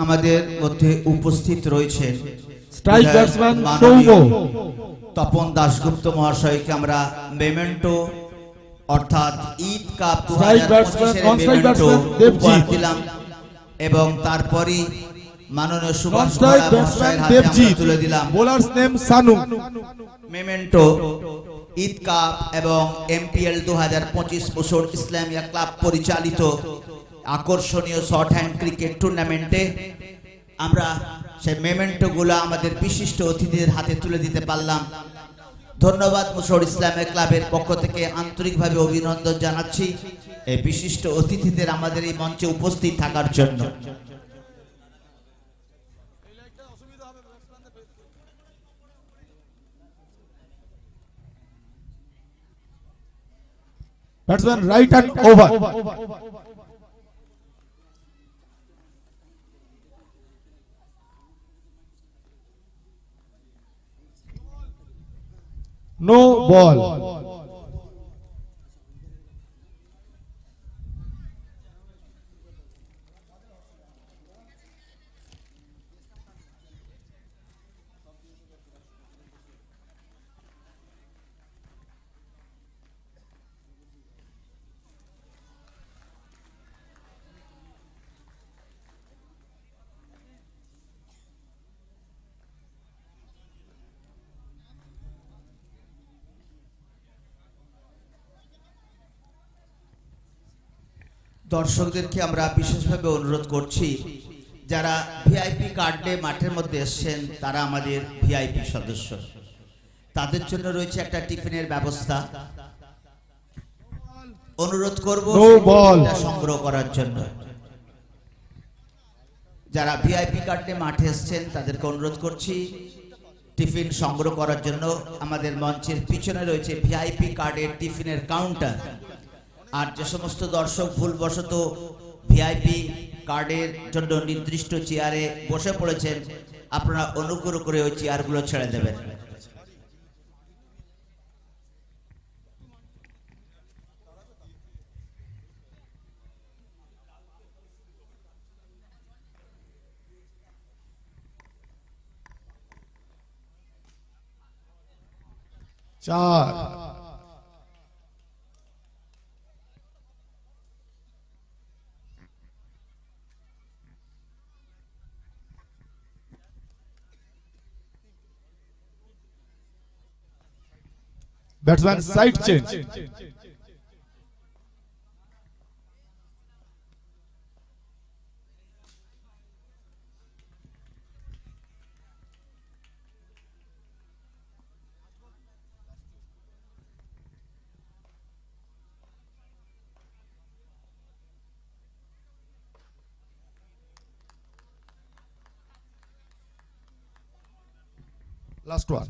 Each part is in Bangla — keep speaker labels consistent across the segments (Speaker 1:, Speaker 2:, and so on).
Speaker 1: আমাদের মধ্যে উপস্থিত রয়েছেন
Speaker 2: স্ট্রাইক ব্যাটসম্যান সৌম্য
Speaker 1: তপন দাশগুপ্ত মহাশয়কে আমরা মেমেন্টো অর্থাৎ ঈদ কাপ 2025 দিলাম এবং তারপরই মাননীয় সুভাষ মহাশয়ের হাতে তুলে দিলাম
Speaker 2: bowler's name Sanu
Speaker 1: memento Eid cup এবং এমপিএল 2025 মুসোর ইসলামিয়া ক্লাব পরিচালিত আকর্ষণীয় শর্ট হ্যান্ড ক্রিকেট টুর্নামেন্টে আমরা সেই মেমেন্টোগুলো আমাদের বিশিষ্ট অতিথিদের হাতে তুলে দিতে পারলাম। ধন্যবাদ মুসোর ইসলামিয়া ক্লাবের পক্ষ থেকে আন্তরিকভাবে অভিনন্দন জানাচ্ছি এই বিশিষ্ট অতিথিদের আমাদের এই মঞ্চে উপস্থিত থাকার জন্য।
Speaker 2: Batsman right hand over. No ball.
Speaker 1: দর্শকদেরকে আমরা বিশেষভাবে অনুরোধ করছি যারা ভিআইপি কার্ডে মাঠের মধ্যে এসেছেন তারা আমাদের ভিআইপি সদস্য, তাদের জন্য রয়েছে একটা টিফিনের ব্যবস্থা। অনুরোধ করব সংগ্রহ করার জন্য। যারা ভিআইপি কার্ডে মাঠে এসেছেন তাদেরকে অনুরোধ করছি টিফিন সংগ্রহ করার জন্য। আমাদের মঞ্চের পিছনে রয়েছে ভিআইপি কার্ডের টিফিনের কাউন্টার। আর যে সমস্ত দর্শক ভুলবশত ভিআইপি কার্ডের জন্য নির্দিষ্ট চেয়ারে বসে পড়েছেন আপনারা অনুগ্রহ করে ওই চেয়ারগুলো ছেড়ে দেবেন।
Speaker 2: চার batsman side change. Last one.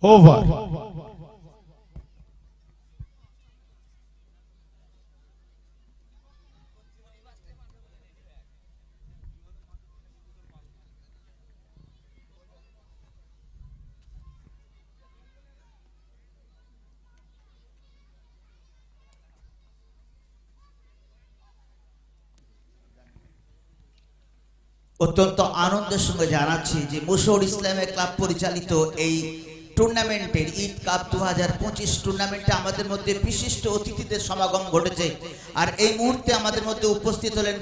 Speaker 2: Over.
Speaker 1: অত্যন্ত আনন্দের সঙ্গে জানাচ্ছি যে মুসোর ইসলামিয়া ক্লাব পরিচালিত এই টুর্নামেন্টের ঈদ কাপ 2025 টুর্নামেন্টে আমাদের মধ্যে বিশিষ্ট অতিথিদের সমাগম ঘটেছে। আর এই মুহূর্তে আমাদের মধ্যে উপস্থিত হলেন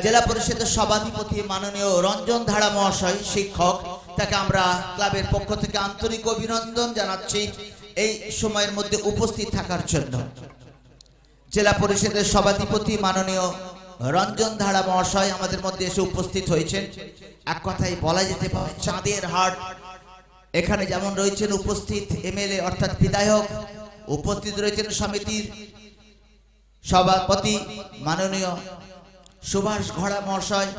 Speaker 1: জেলা পরিষদের সভাধিপতি মাননীয় রঞ্জন ধাড়া মহাশয় শিক্ষক। তাকে আমরা ক্লাবের পক্ষ থেকে আন্তরিক অভিনন্দন জানাচ্ছি এই সময়ের মধ্যে উপস্থিত থাকার জন্য। জেলা পরিষদের সভাধিপতি মাননীয় রঞ্জন ধাড়া মহাশয় আমাদের মধ্যে এসে উপস্থিত হয়েছেন। এক কথায় বলা যেতে পারে চাঁদের হাট। এখানে যেমন রয়েছেন উপস্থিত এমএলএ অর্থাৎ বিধায়ক, উপস্থিত রয়েছেন সমিতির সভাপতি মাননীয় সুভাষ ঘোড়া মহাশয়,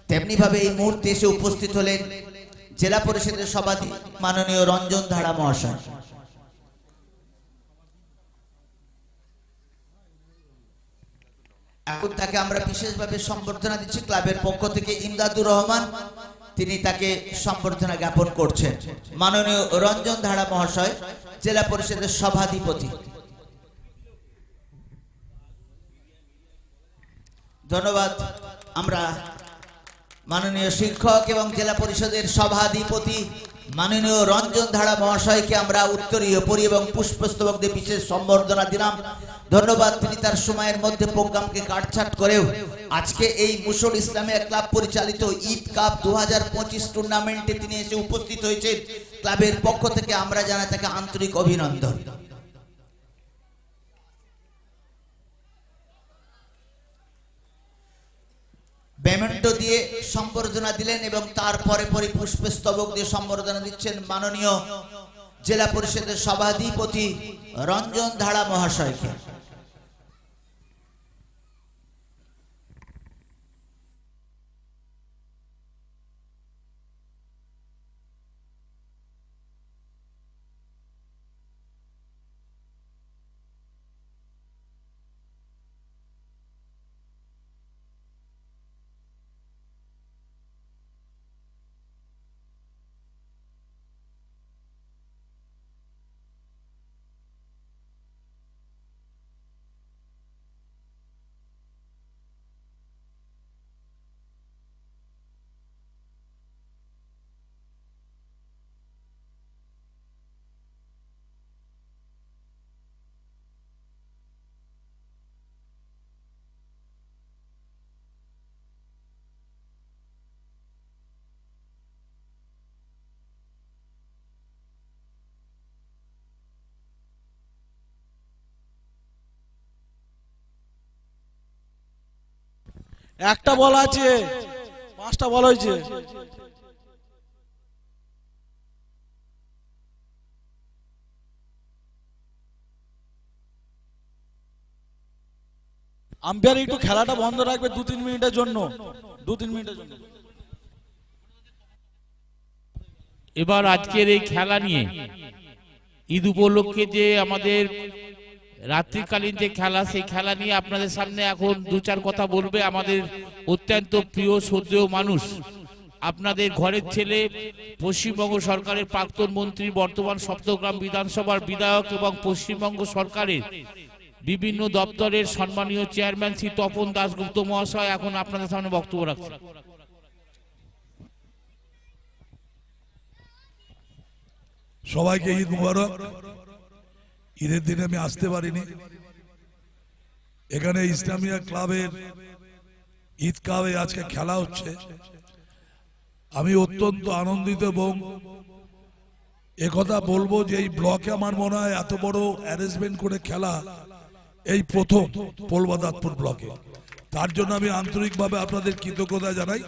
Speaker 1: তেমনি ভাবে এই মুহূর্তে এসে উপস্থিত হলেন জেলা পরিষদের সভাপতি মাননীয় রঞ্জন ধাড়া মহাশয়। এখন তাকে আমরা বিশেষভাবে সম্বর্ধনা দিচ্ছি ক্লাবের পক্ষ থেকে ইমদাদুর রহমান তিনি তাকে সম্বর্ধনা জ্ঞাপন করছেন। মাননীয় রঞ্জন ধারা মহাশয়, জেলা পরিষদের সভাধিপতি। ধন্যবাদ। আমরা মাননীয় শিক্ষক এবং জেলা পরিষদের সভাধিপতি মাননীয় রঞ্জন ধারা মহাশয়কে আমরা উত্তরীয় পরি এবং পুষ্পস্তবক দিয়ে বিশেষ সম্বর্ধনা দিলাম। ধন্যবাদ। তিনি তার সময়ের মধ্যে প্রোগ্রামকে কাটছাট করেও আজকে এই মুশর ইসলামিয়া ক্লাব পরিচালিত ঈদ কাপ 2025 টুর্নামেন্টে তিনি এসে উপস্থিত হয়েছেন। ক্লাবের পক্ষ থেকে আমরা জানাই তাকে আন্তরিক অভিনন্দন। মেমেন্টো দিয়ে সম্বর্ধনা দিলেন এবং তারপরে পরে পুষ্পস্তবক দিয়ে সম্বর্ধনা দিচ্ছেন মাননীয় জেলা পরিষদের সভাধিপতি রঞ্জন ধারা মহাশয়কে।
Speaker 3: একটা বল আছে, 5টা বল হয়েছে। আম্পায়ার একটু খেলাটা বন্ধ রাখবে 2-3 মিনিটের জন্য, 2-3 মিনিটের জন্য।
Speaker 4: এবার আজকের এই খেলা নিয়ে ঈদ উপলক্ষে যে আমাদের রাত্রিকালীন যে খেলা, সেই খেলা নিয়ে আপনাদের সামনে এখন 2-4 কথা বলবে আমাদের অত্যন্ত প্রিয় শ্রদ্ধেয় মানুষ, আপনাদের ঘরের ছেলে, পশ্চিমবঙ্গ সরকারের প্রাক্তন মন্ত্রী, বর্তমান সপ্তগ্রাম বিধানসভার বিধায়ক এবং পশ্চিমবঙ্গ সরকারের বিভিন্ন দপ্তরের সম্মানীয় চেয়ারম্যান শ্রী তপন দাশগুপ্ত মহাশয় এখন আপনাদের সামনে বক্তব্য রাখছেন।
Speaker 5: সবাইকে ঈদ মুবারক। ঈদের দিনে আমি আসতে পারিনি। এখানে ইসলামিয়া ক্লাবের ঈদ কাপে আজকে খেলা হচ্ছে। আমি অত্যন্ত আনন্দিত এবং একথা বলবো যে এই ব্লকে আমার মনে হয় এত বড় অ্যারেঞ্জমেন্ট করে খেলা এই প্রথম পোলবাদাতপুর ব্লকে। তার জন্য আমি আন্তরিকভাবে আপনাদের কৃতজ্ঞতা জানাই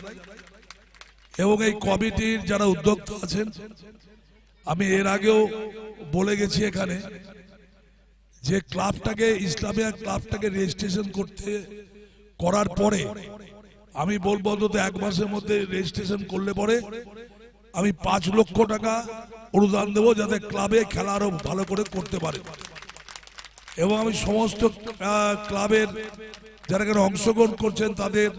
Speaker 5: এবং এই কমিটির যারা উদ্যোক্তা আছেন, আমি এর আগেও বলে গেছি এখানে যে ক্লাবটাকে, ইসলামিয়া ক্লাবটাকে রেজিস্ট্রেশন করার পরে আমি বলবো অন্তত 1 মাসের মধ্যে রেজিস্ট্রেশন করলে পরে আমি 5 লক্ষ টাকা অনুদান দেবো যাতে ক্লাবে খেলা আরো ভালো করে করতে পারে। এবং আমি সমস্ত ক্লাবের যারা এখানে অংশগ্রহণ করছেন তাদের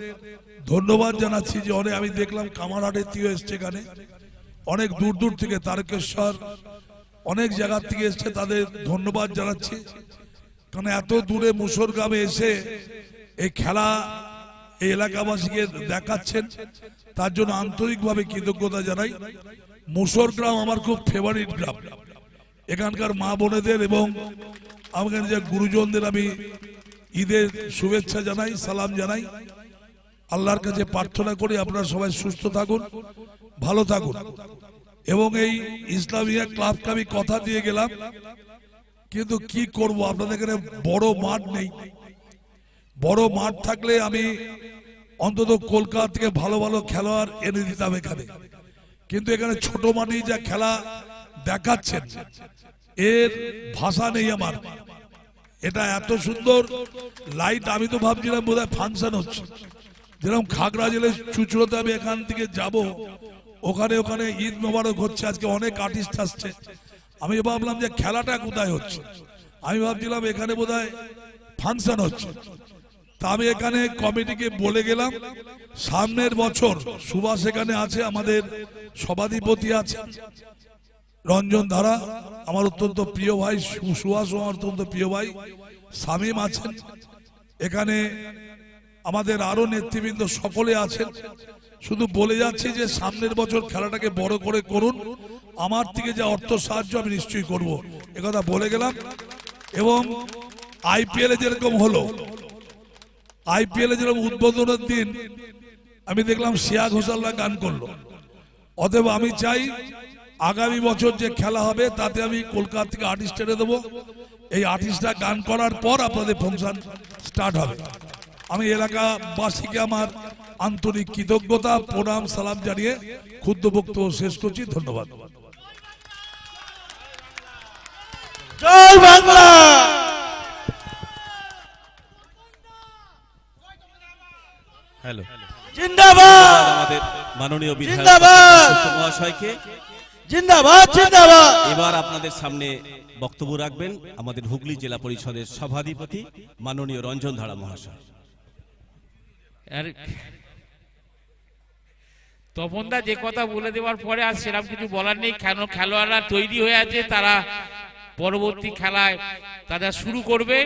Speaker 5: ধন্যবাদ জানাচ্ছি যে অনেক, আমি দেখলাম কামারহাটের থেকে এসছে, এখানে অনেক দূর দূর থেকে, তারকেশ্বর অনেক জায়গা থেকে এসছে, তাদের ধন্যবাদ জানাচ্ছি। কারণ এত দূরে মুশর গ্রামে এসে এই খেলা এই এলাকাবাসীকে দেখাচ্ছেন, তার জন্য আন্তরিকভাবে কৃতজ্ঞতা জানাই। মুশর গ্রাম আমার খুব ফেভারিট গ্রাম। এখানকার মা বোনেদের এবং আমাদের যে গুরুজনদের আমি ঈদের শুভেচ্ছা জানাই, সালাম জানাই। আল্লাহর কাছে প্রার্থনা করি আপনারা সবাই সুস্থ থাকুন, ভালো থাকুন। এবং এই ইসলামিয়া ক্লাবকে আমি কথা দিয়ে গেলাম, কিন্তু কি করব, আপনাদের এখানে বড় মাঠ নেই। বড় মাঠ থাকলে আমি অন্তত কলকাতা থেকে ভালো ভালো খেলোয়াড় এনে দিতাম এখানে, কিন্তু এখানে ছোট মাঠে যা খেলা দেখাচ্ছেন এর ভাষা নেই আমার। এটা এত সুন্দর লাইট, আমি তো ভাবছিলাম বোধহয় ফাংশন হচ্ছে। যেরকম খাগড়া জেলে চুচড়োতে আমি এখান থেকে যাব, ওখানে ওখানে ঈদ মোবারক হচ্ছে, আজকে অনেক আর্টিস্ট আসছে। আমি ভাবলাম যে খেলাটা কোথায় হচ্ছে, আমি ভাবছিলাম এখানে বোধহয় ফাংশন হচ্ছে। তা আমি এখানে কমিটিকে বলে গেলাম সামনের বছর সুভাষ এখানে আছে, আমাদের সভাধিপতি আছে রঞ্জন ধারা, আমার অত্যন্ত প্রিয় ভাই, সুভাষ আমার অত্যন্ত প্রিয় ভাই, শামীম আছেন এখানে, আমাদের আরো নেতৃবৃন্দ সকলে আছেন। শুধু বলে যাচ্ছি যে সামনের বছর খেলাটাকে বড় করে করুন, আমার থেকে যে অর্থ সাহায্য আমি নিশ্চয়ই করব, একথা বলে গেলাম। এবং আইপিএল যেরকম হলো, আইপিএল যেরকম উদ্বোধনের দিন আমি দেখলাম শ্রেয়া ঘোষালরা গান করলো, অতএব আমি চাই আগামী বছর যে খেলা হবে তাতে আমি কলকাতা থেকে আর্টিস্ট এনে দেবো, এই আর্টিস্টরা গান করার পর আপনাদের ফাংশন স্টার্ট হবে। আমি এলাকাবাসীকে আমার আন্তরিক কৃতজ্ঞতা, প্রণাম, সালাম জানিয়ে ক্ষুদ্র বক্তব্য শেষ করছি। ধন্যবাদ।
Speaker 3: জয় বাংলা।
Speaker 6: হ্যালো,
Speaker 3: জিন্দাবাদ।
Speaker 6: আমাদের মাননীয় বিধায়ক
Speaker 3: জিন্দাবাদ।
Speaker 6: মহাশয়কে
Speaker 3: জিন্দাবাদ জিন্দাবাদ।
Speaker 6: এবার আপনাদের সামনে বক্তব্য রাখবেন আমাদের হুগলি জেলা পরিষদের সভাধিপতি মাননীয় রঞ্জন ধারা মহাশয়।
Speaker 4: আর তপনদা যে কথা বলে দেওয়ার পরে আর সেরকম কিছু বলার নেই, কেন খেলোয়াড়রা তৈরি হয়ে আছে, তারা পরবর্তী খেলায় তারা শুরু করবে।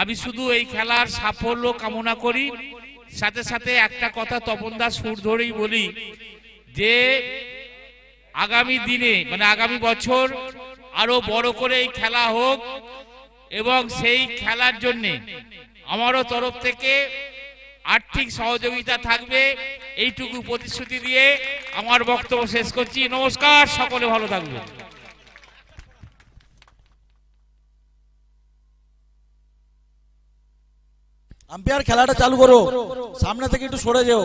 Speaker 4: আমি শুধু এই খেলার সাফল্য কামনা করি, সাথে সাথে একটা কথা তপনদা সুর ধরেই বলি যে আগামী দিনে মানে আগামী বছর আরো বড় করে এই খেলা হোক, এবং সেই খেলার জন্যে আমারও তরফ থেকে আর্থিক সহযোগিতা থাকবে, এইটুকু প্রতিশ্রুতি দিয়ে আমার বক্তব্য শেষ করছি। নমস্কার, সকলে ভালো থাকবেন।
Speaker 3: আম্পায়ার খেলাটা চালু করো, সামনে থেকে একটু সরে যাও।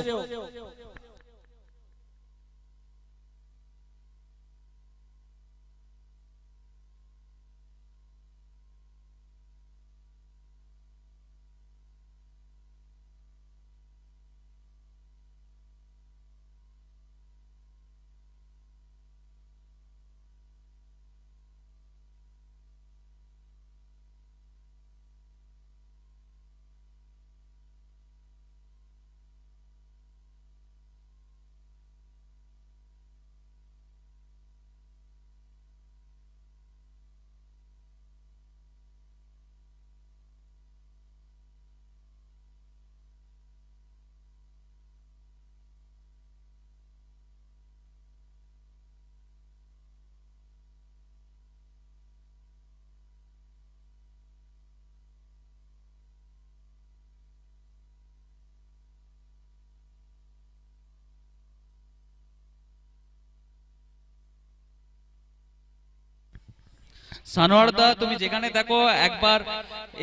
Speaker 7: সানোয়ার দা, তুমি যেখানে দেখো একবার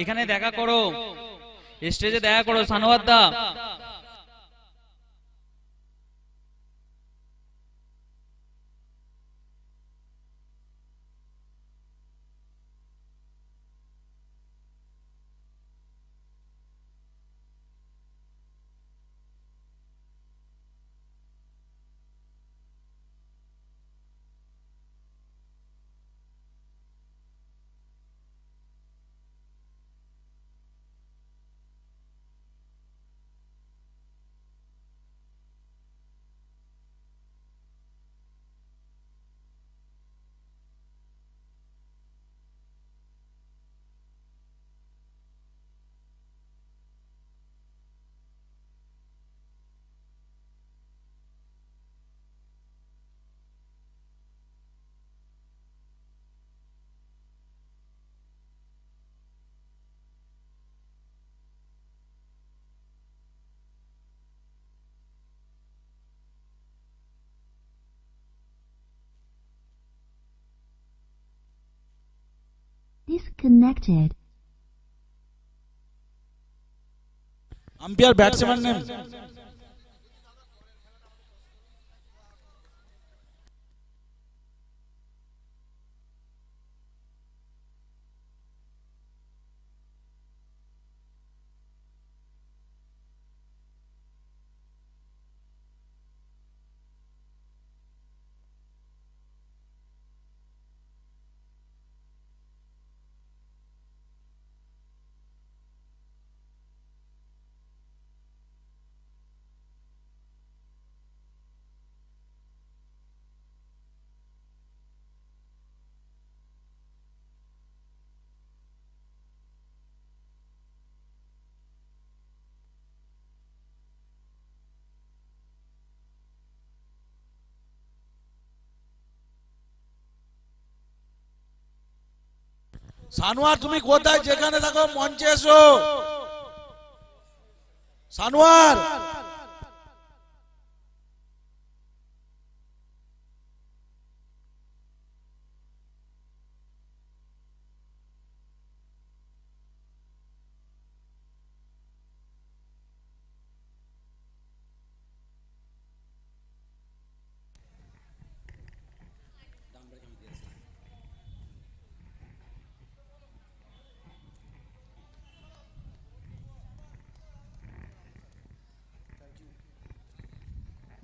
Speaker 7: এখানে দেখা করো, স্টেজে দেখা করো সানোয়ার দা।
Speaker 8: Disconnected.
Speaker 3: Umpire batsman name. Sanowar তুমি কোথায়, যেখানে থাকো মঞ্চে এসো। Sanowar,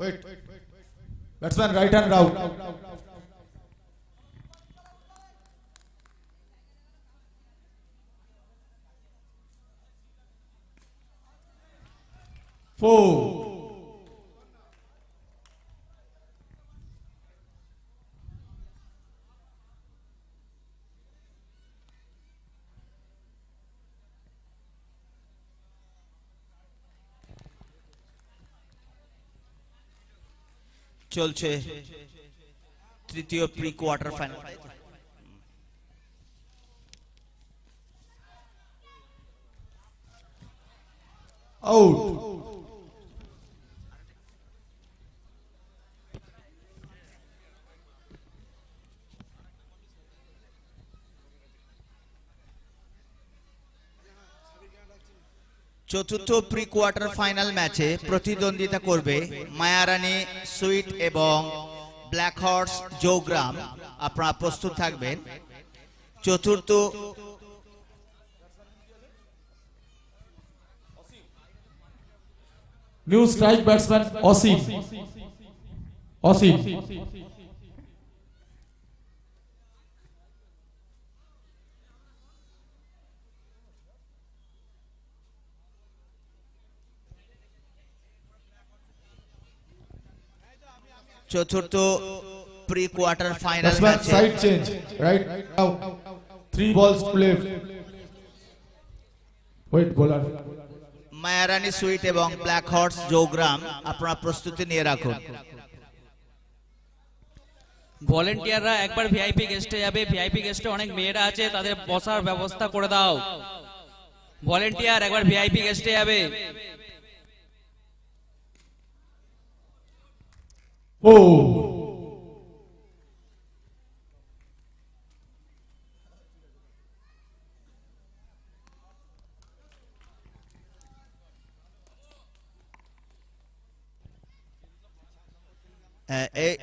Speaker 2: Wait. Batsman right hand out. 4.
Speaker 1: চলছে তৃতীয় প্রি কোয়ার্টার ফাইনাল।
Speaker 2: Out.
Speaker 1: চতুর্থ প্রি কোয়ার্টার ফাইনাল ম্যাচে প্রতিদ্বন্দ্বিতা করবে মায়ারানী সুইট এবং ব্ল্যাক হর্স জৌগ্রাম। আপনারা প্রস্তুত থাকবেন। চতুর্থ
Speaker 2: New strike batsman Osim. Osim.
Speaker 1: চতুর্থ প্রি কোয়ার্টার ফাইনাল
Speaker 2: Batsman
Speaker 1: ম্যাচে
Speaker 2: side change. Right now. 3 balls to left. Wait, bowler.
Speaker 1: Mayarani sweet এবং ব্ল্যাক হর্স জৌগ্রাম, আপনারা প্রস্তুতি নিয়ে রাখুন।
Speaker 7: ভলেন্টিয়াররা একবার ভিআইপি গেস্টে যাবে। ভিআইপি গেস্টে অনেক মেয়েরা আছে, তাদের বসার ব্যবস্থা করে দাও। ভলেন্টিয়ার একবার ভিআইপি গেস্টে যাবে।
Speaker 2: Oh.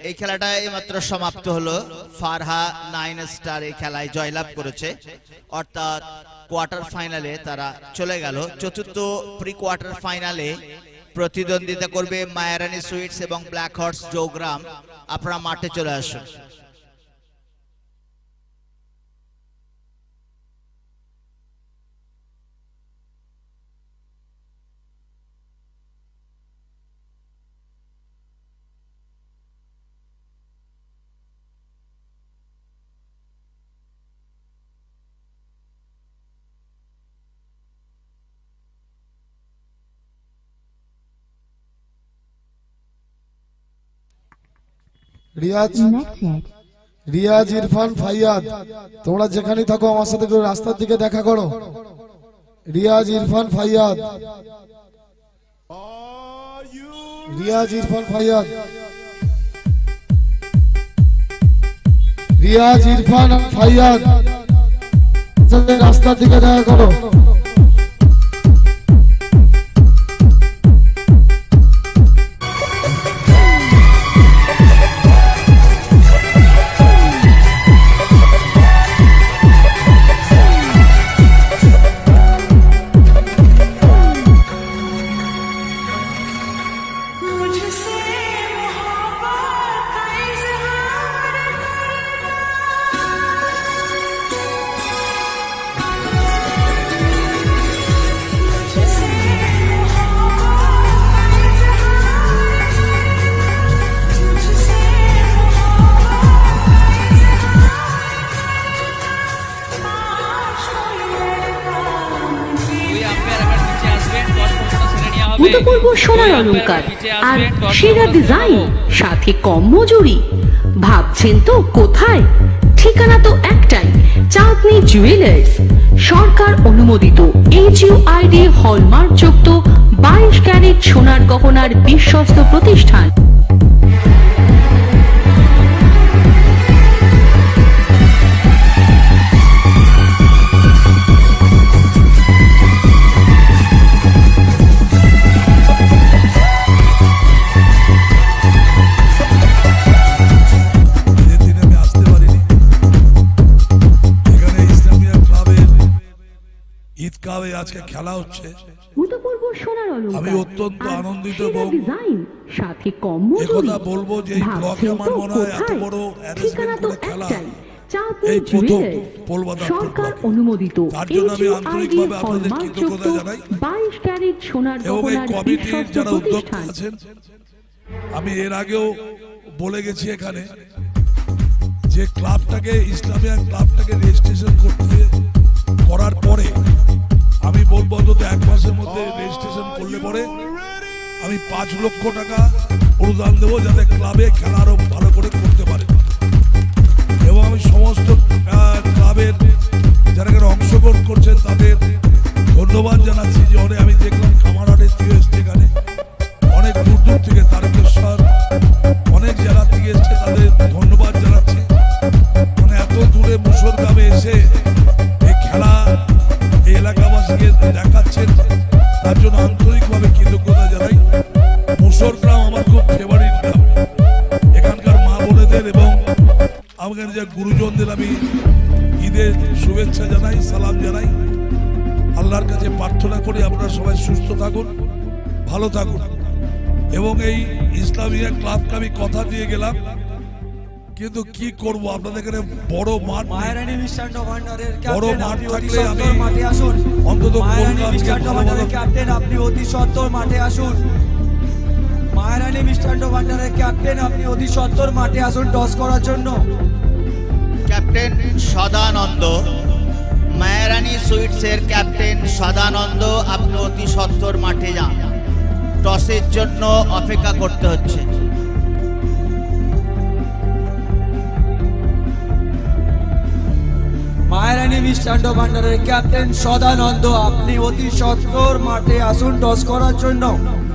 Speaker 1: এই খেলাটা এইমাত্র সমাপ্ত হলো। ফারহা 9 স্টার এই খেলায় জয়লাভ করেছে, অর্থাৎ কোয়ার্টার ফাইনালে তারা চলে গেল। চতুর্থ প্রি কোয়ার্টার ফাইনালে প্রতিদ্বন্দ্বিতা করবে মায়ারানী সুইটস এবং ব্ল্যাক হর্স জৌগ্রাম। আপনারা মাঠে চলে আসুন।
Speaker 2: রিয়াজ ইরফান ফাইয়াদ, তোমরা যেখানেই থাকো আমার সাথে একটু রাস্তার দিকে দেখা করো। রিয়াজ ইরফান ফাইয়াদ, রিয়াজ ইরফান ফাইয়াদ, রিয়াজ ইরফান ফাইয়াদ, রাস্তার দিকে দেখা করো।
Speaker 8: ভূতপূর্ব সময় অলংকার আর সেরা ডিজাইন, সাথে কম মজুরি। ভাবছেন তো কোথায়? ঠিকানা তো একটাই, চাও চাঁদনী জুয়েলার্স সরকার অনুমোদিত HUID হলমার্কযুক্ত 22 ক্যারেট সোনার গহনার বিশ্বস্ত প্রতিষ্ঠান।
Speaker 5: ঈদের দিনে আমি আসতে পারিনি। এখানে ইসলামিয়া ক্লাবের ঈদ কাপে আজকে খেলা হচ্ছে।
Speaker 8: ভূতপূর্ব সোনার অলংকার
Speaker 5: আমি অত্যন্ত
Speaker 8: আর
Speaker 5: আনন্দিত
Speaker 8: সেরা
Speaker 5: এবং
Speaker 8: ডিজাইন, সাথে কম
Speaker 5: এ
Speaker 8: মজুরি।
Speaker 5: কথা বলবো যে এই ব্লকে
Speaker 8: ভাবছেন
Speaker 5: আমার
Speaker 8: তো
Speaker 5: মনে হয় এত
Speaker 8: কোথায়?
Speaker 5: বড়
Speaker 8: ঠিকানা
Speaker 5: অ্যারেঞ্জমেন্ট
Speaker 8: তো
Speaker 5: করে খেলা
Speaker 8: একটাই, চাঁদনী
Speaker 5: এই প্রথম
Speaker 8: জুয়েলার্স
Speaker 5: পোলবাদারপুর
Speaker 8: সরকার
Speaker 5: ব্লকে।
Speaker 8: অনুমোদিত
Speaker 5: তার জন্য আমি
Speaker 8: HUID
Speaker 5: আন্তরিকভাবে আপনাদের
Speaker 8: হলমার্কযুক্ত
Speaker 5: কৃতজ্ঞতা জানাই
Speaker 8: 22 ক্যারেট সোনার
Speaker 5: এবং এই
Speaker 8: গহনার
Speaker 5: কমিটির
Speaker 8: বিশ্বস্ত
Speaker 5: যারা উদ্যোক্তা
Speaker 8: প্রতিষ্ঠান।
Speaker 5: আছেন, আমি এর আগেও বলে গেছি এখানে যে ক্লাবটাকে ইসলামিয়া ক্লাবটাকে রেজিস্ট্রেশন করার পরে আমি বলবো অন্তত 1 মাসের মধ্যে রেজিস্ট্রেশন করলে পরে আমি 5 লক্ষ টাকা অনুদান দেবো যাতে ক্লাবে খেলা আরো ভালো করে করতে পারে। এবং আমি সমস্ত ক্লাবের যারা এখানে অংশগ্রহণ করছেন তাদের ধন্যবাদ জানাচ্ছি যে অনেক আমি দেখলাম কামারহাটের থেকে এসছে এখানে, অনেক দূর দূর থেকে তারকেশ্বর অনেক জায়গা থেকে এসছে, তাদের ধন্যবাদ জানাচ্ছি। মানে এত দূরে মুসলগ্রামে এসে এই খেলা এই এলাকাবাসীকে দেখাচ্ছেন, তার জন্য আন্তরিকভাবে কৃতজ্ঞতা জানাই। মুসলগ্রাম আমার খুব ফেভারিট গ্রাম। এখানকার মা বোনেদের এবং আমাদের যে গুরুজনদের আমি ঈদের শুভেচ্ছা জানাই, সালাম জানাই। আল্লাহর কাছে প্রার্থনা করি আপনারা সবাই সুস্থ থাকুন, ভালো থাকুন। এবং এই ইসলামিয়া ক্লাবকে আমি কথা দিয়ে গেলাম, কিন্তু কি করব আপনাদের এখানে বড় মাঠ নেই।
Speaker 9: মায়েরানী মিষ্টান্ন ভান্ডারের
Speaker 5: বড়
Speaker 9: ক্যাপ্টেন
Speaker 5: মাঠ
Speaker 9: আপনি অতি
Speaker 5: থাকলে আমি
Speaker 9: সত্বর মাঠে আসুন।
Speaker 5: অন্তত
Speaker 9: মায়েরানী
Speaker 5: কলকাতাকে
Speaker 9: মিষ্টান্ন
Speaker 5: ভালো
Speaker 9: ভান্ডারের
Speaker 5: ভালো
Speaker 9: ক্যাপ্টেন আপনি অতি সত্বর মাঠে আসুন। মায়েরানী মিষ্টান্ন ভান্ডারের ক্যাপ্টেন আপনি অতি সত্বর মাঠে আসুন টস করার জন্য।
Speaker 1: ক্যাপ্টেন সদানন্দ, মায়ারানী সুইটসের ক্যাপ্টেন সদানন্দ, আপনি অতি সত্বর মাঠে যান, টসের জন্য অপেক্ষা করতে হচ্ছে।
Speaker 9: মায়েরানী মিষ্টান্ন ভান্ডারের ক্যাপ্টেন সদানন্দ আপনি অতি সত্বর মাঠে আসুন টস করার জন্য।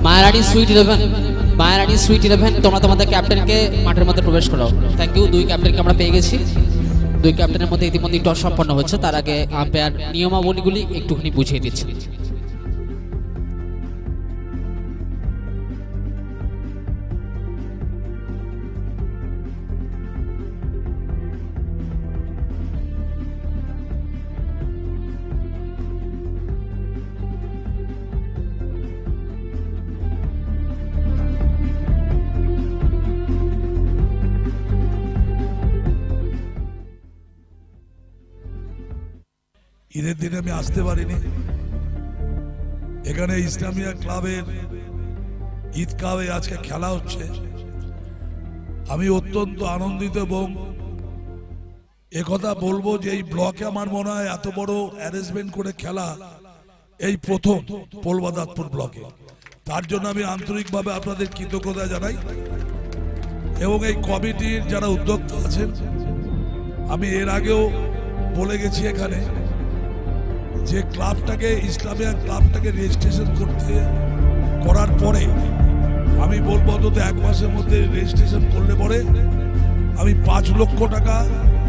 Speaker 10: মায়ারানী সুইট 11, মায়ারানী সুইট 11, তোমরা তোমাদের ক্যাপ্টেনকে মাঠের মধ্যে প্রবেশ করো। Thank you. 2 ক্যাপ্টেনকে আমরা পেয়ে গেছি। 2 ক্যাপ্টেনের মধ্যে ইতিমধ্যে টস সম্পন্ন হচ্ছে। তার আগে আম্পায়ার নিয়মাবলীগুলি একটুখানি বুঝিয়ে দিচ্ছে।
Speaker 5: ঈদের দিনে আমি আসতে পারিনি। এখানে ইসলামিয়া ক্লাবের ঈদ কাপে আজকে খেলা হচ্ছে। আমি অত্যন্ত আনন্দিত এবং একথা বলবো যে এই ব্লকে আমার মনে হয় এত বড় অ্যারেঞ্জমেন্ট করে খেলা এই প্রথম পোলবাদাতপুর ব্লকে। তার জন্য আমি আন্তরিকভাবে আপনাদের কৃতজ্ঞতা জানাই এবং এই কমিটির যারা উদ্যোক্তা আছেন, আমি এর আগেও বলে গেছি এখানে যে ক্লাবটাকে ইসলামিয়া ক্লাবটাকে রেজিস্ট্রেশন করার পরে আমি বলবো অন্তত 1 মাসের মধ্যে রেজিস্ট্রেশন করলে পরে আমি 5 লক্ষ টাকা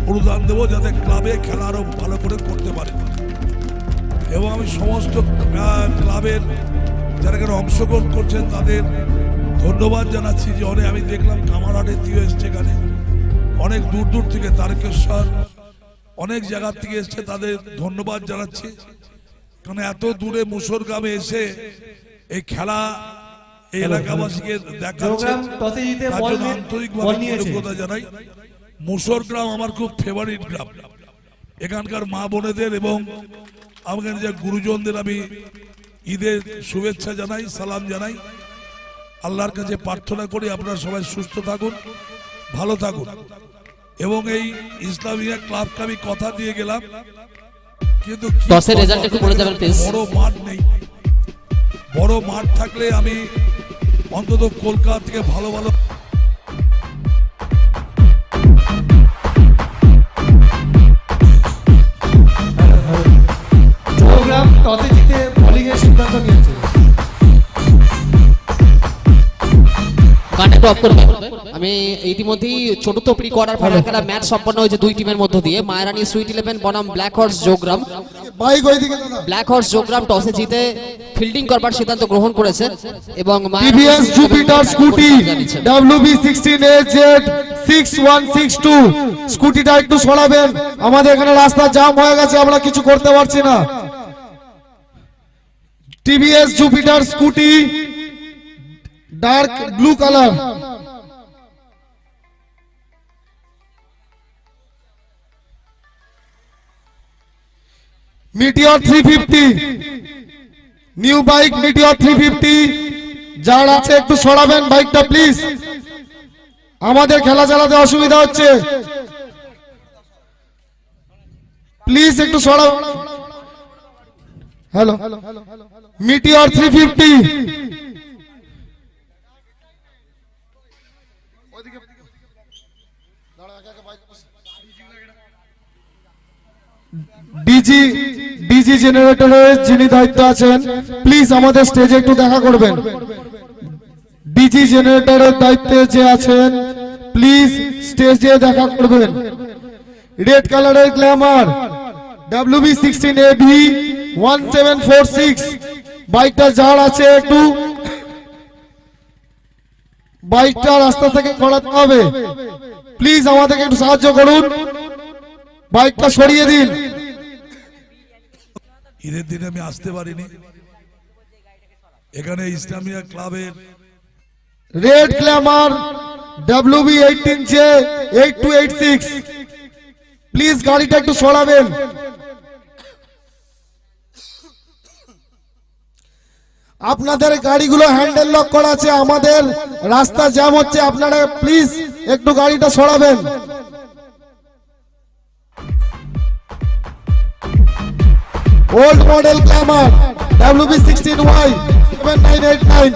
Speaker 5: অনুদান দেবো যাতে ক্লাবে খেলা আরো ভালো করে করতে পারে। এবং আমি সমস্ত ক্লাবের যারা এখানে অংশগ্রহণ করছেন তাদের ধন্যবাদ জানাচ্ছি যে অনেক আমি দেখলাম কামারহাটের থেকে এসছে এখানে, অনেক দূর দূর থেকে তারকেশ্বর অনেক জায়গা থেকে এসছে, তাদের ধন্যবাদ জানাচ্ছি। কারণ এত দূরে মুসলগ্রামে এসে এই খেলা এই এলাকাবাসীকে দেখাচ্ছেন, তার জন্য আন্তরিকভাবে কৃতজ্ঞতা জানাই। মুসলগ্রাম আমার খুব ফেভারিট গ্রাম। এখানকার মা বোনেদের এবং আমাদের যে গুরুজনদের আমি ঈদের শুভেচ্ছা জানাই, সালাম জানাই। আল্লাহর কাছে প্রার্থনা করি আপনারা সবাই সুস্থ থাকুন, ভালো থাকুন। এবং এই ইসলামিয়া ক্লাবকে আমি কথা দিয়ে গেলাম, কিন্তু
Speaker 10: টসের রেজাল্ট একটু বলে দেবেন প্লিজ।
Speaker 5: বড় মাঠ নেই। বড় মাঠ থাকলে আমি অন্তত কলকাতা থেকে ভালো ভালো
Speaker 10: গানটা একটু অফ করবে। আমি ইতিমধ্যেই চতুর্থ প্রি কোয়ার্টার ফাইনাল খেলা ম্যাচ সম্পন্ন হয়েছে দুই টিমের মধ্য দিয়ে। মায়ারানী সুইট 11 বনাম ব্ল্যাক হর্স জোগ্রাম।
Speaker 2: বাইক ওইদিকে দাদা।
Speaker 10: ব্ল্যাক হর্স জোগ্রাম টসে জিতে ফিল্ডিং করবার সিদ্ধান্ত গ্রহণ করেছে এবং
Speaker 2: টিভিএস জুপিটার স্কুটি WB16AZ 6162 স্কুটিটা একটু সরাবেন, আমাদের এখানে রাস্তা জাম হয়ে গেছে, আমরা কিছু করতে পারছি না। TVS Jupiter scooty dark blue colour. Meteor 350 new bike meteor 350 যার আছে একটু সরাবেন বাইকটা প্লিজ, আমাদের খেলা চালাতে অসুবিধা হচ্ছে, প্লিজ একটু সরাও। হ্যালো, মিটিওর 350 ডিজি জেনারেটরের যিনি দায়িত্ব আছেন প্লিজ আমাদের স্টেজে একটু দেখা করবেন। ডিজি জেনারেটরের দায়িত্বে যে আছেন প্লিজ স্টেজে দেখা করবেন। রেড কালারের গ্ল্যামার WB16AB 1746 বাইকটা যার আছে একটু বাইকটা রাস্তা থেকে সরাতে হবে, প্লিজ আমাদেরকে একটু সাহায্য করুন, বাইকটা সরিয়ে দিন।
Speaker 5: ঈদের দিনে আমি আসতে পারিনি, এখানে ইসলামিয়া ক্লাবের
Speaker 2: রেড গ্ল্যামার WB18J 8286 প্লিজ গাড়িটা একটু সরাবেন। আপনাদের গাড়িগুলো হ্যান্ডেল লক করা আছে, আমাদের রাস্তা জ্যাম হচ্ছে, আপনারা প্লিজ একটু গাড়িটা সরাবেন। ওল্ড মডেল গ্ল্যামার WB16Y 7989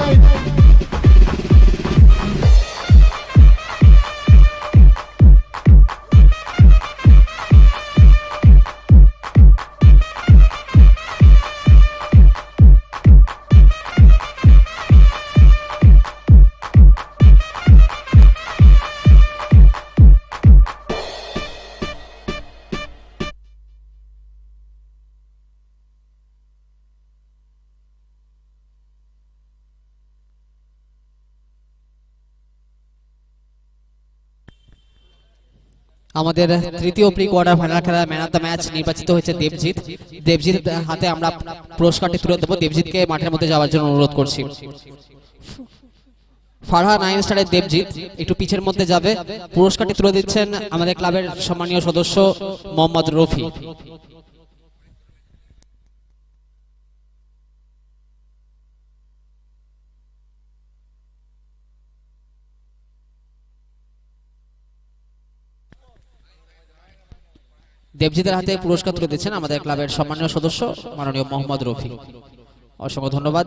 Speaker 10: আমাদের তৃতীয় প্রি কোয়ার্টার ফাইনাল খেলা ম্যান অফ দ্য ম্যাচ নির্বাচিত হয়েছে দেবজিৎ। দেবজিৎ হাতে আমরা পুরস্কারটি তুলে দেবো, দেবজিৎকে মাঠের মধ্যে যাওয়ার জন্য অনুরোধ করছি। ফারহা 9 স্টারের দেবজিৎ একটু পিছের মধ্যে যাবে, পুরস্কারটি তুলে দিচ্ছেন আমাদের ক্লাবের সম্মানীয় সদস্য মোহাম্মদ রফি। দেবজিতের হাতে পুরস্কার তুলে দিচ্ছেন আমাদের ক্লাবের সম্মানীয় সদস্য মাননীয় মোহাম্মদ রফি। অসংখ্য ধন্যবাদ।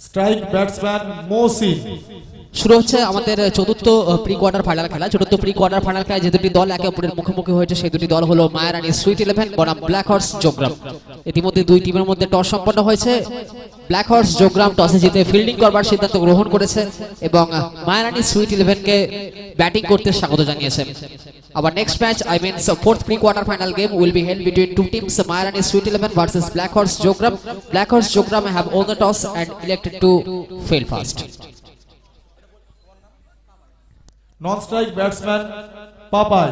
Speaker 2: Strike batsman Mohsin.
Speaker 10: শুরু হচ্ছে আমাদের চতুর্থ প্রি কোয়ার্টার ফাইনাল খেলা। চতুর্থ প্রি কোয়ার্টার ফাইনাল খেলায় যে দুটি দল একে অপরের মুখোমুখি হয়েছে সেই দুটি দল হলো মায়ারানী সুইট 11 বনাম ব্ল্যাক হর্স জোগ্রাম। ইতিমধ্যে দুই টিমের মধ্যে টস সম্পন্ন হয়েছে। ব্ল্যাক হর্স জোগ্রাম টসে জিতে ফিল্ডিং করবার সিদ্ধান্ত গ্রহণ করেছে এবং মায়ারানী সুইট 11কে ব্যাটিং করতে স্বাগত জানিয়েছে। Our next match, I mean, so fourth pre-quarter final game will be held between two teams, Maharani Sweet 11 versus Black Horse Jogram. Black Horse Jogram have won the toss and elected to fail fast.
Speaker 2: Non-strike batsman Papai.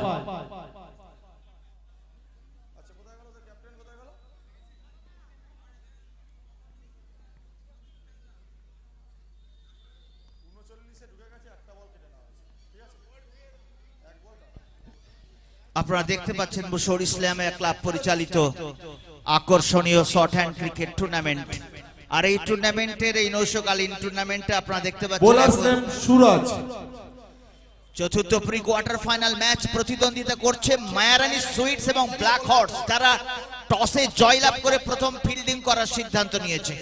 Speaker 1: আপনারা দেখতে পাচ্ছেন মুশাউর ইসলাম ক্লাব পরিচালিত আকর্ষণীয় শর্ট হ্যান্ড ক্রিকেট টুর্নামেন্ট। আর এই টুর্নামেন্টের এই নৈশকালীন টুর্নামেন্টে আপনারা দেখতে
Speaker 2: বোলার্স
Speaker 1: পাচ্ছেন
Speaker 2: নেম সুরাজ।
Speaker 1: চতুর্থ প্রি কোয়ার্টার ফাইনাল ম্যাচ প্রতিদ্বন্দ্বিতা করছে মায়ারানী সুইটস এবং ব্ল্যাক হর্স, যারা টসে জয়লাভ করে প্রথম ফিল্ডিং করার সিদ্ধান্ত নিয়েছে।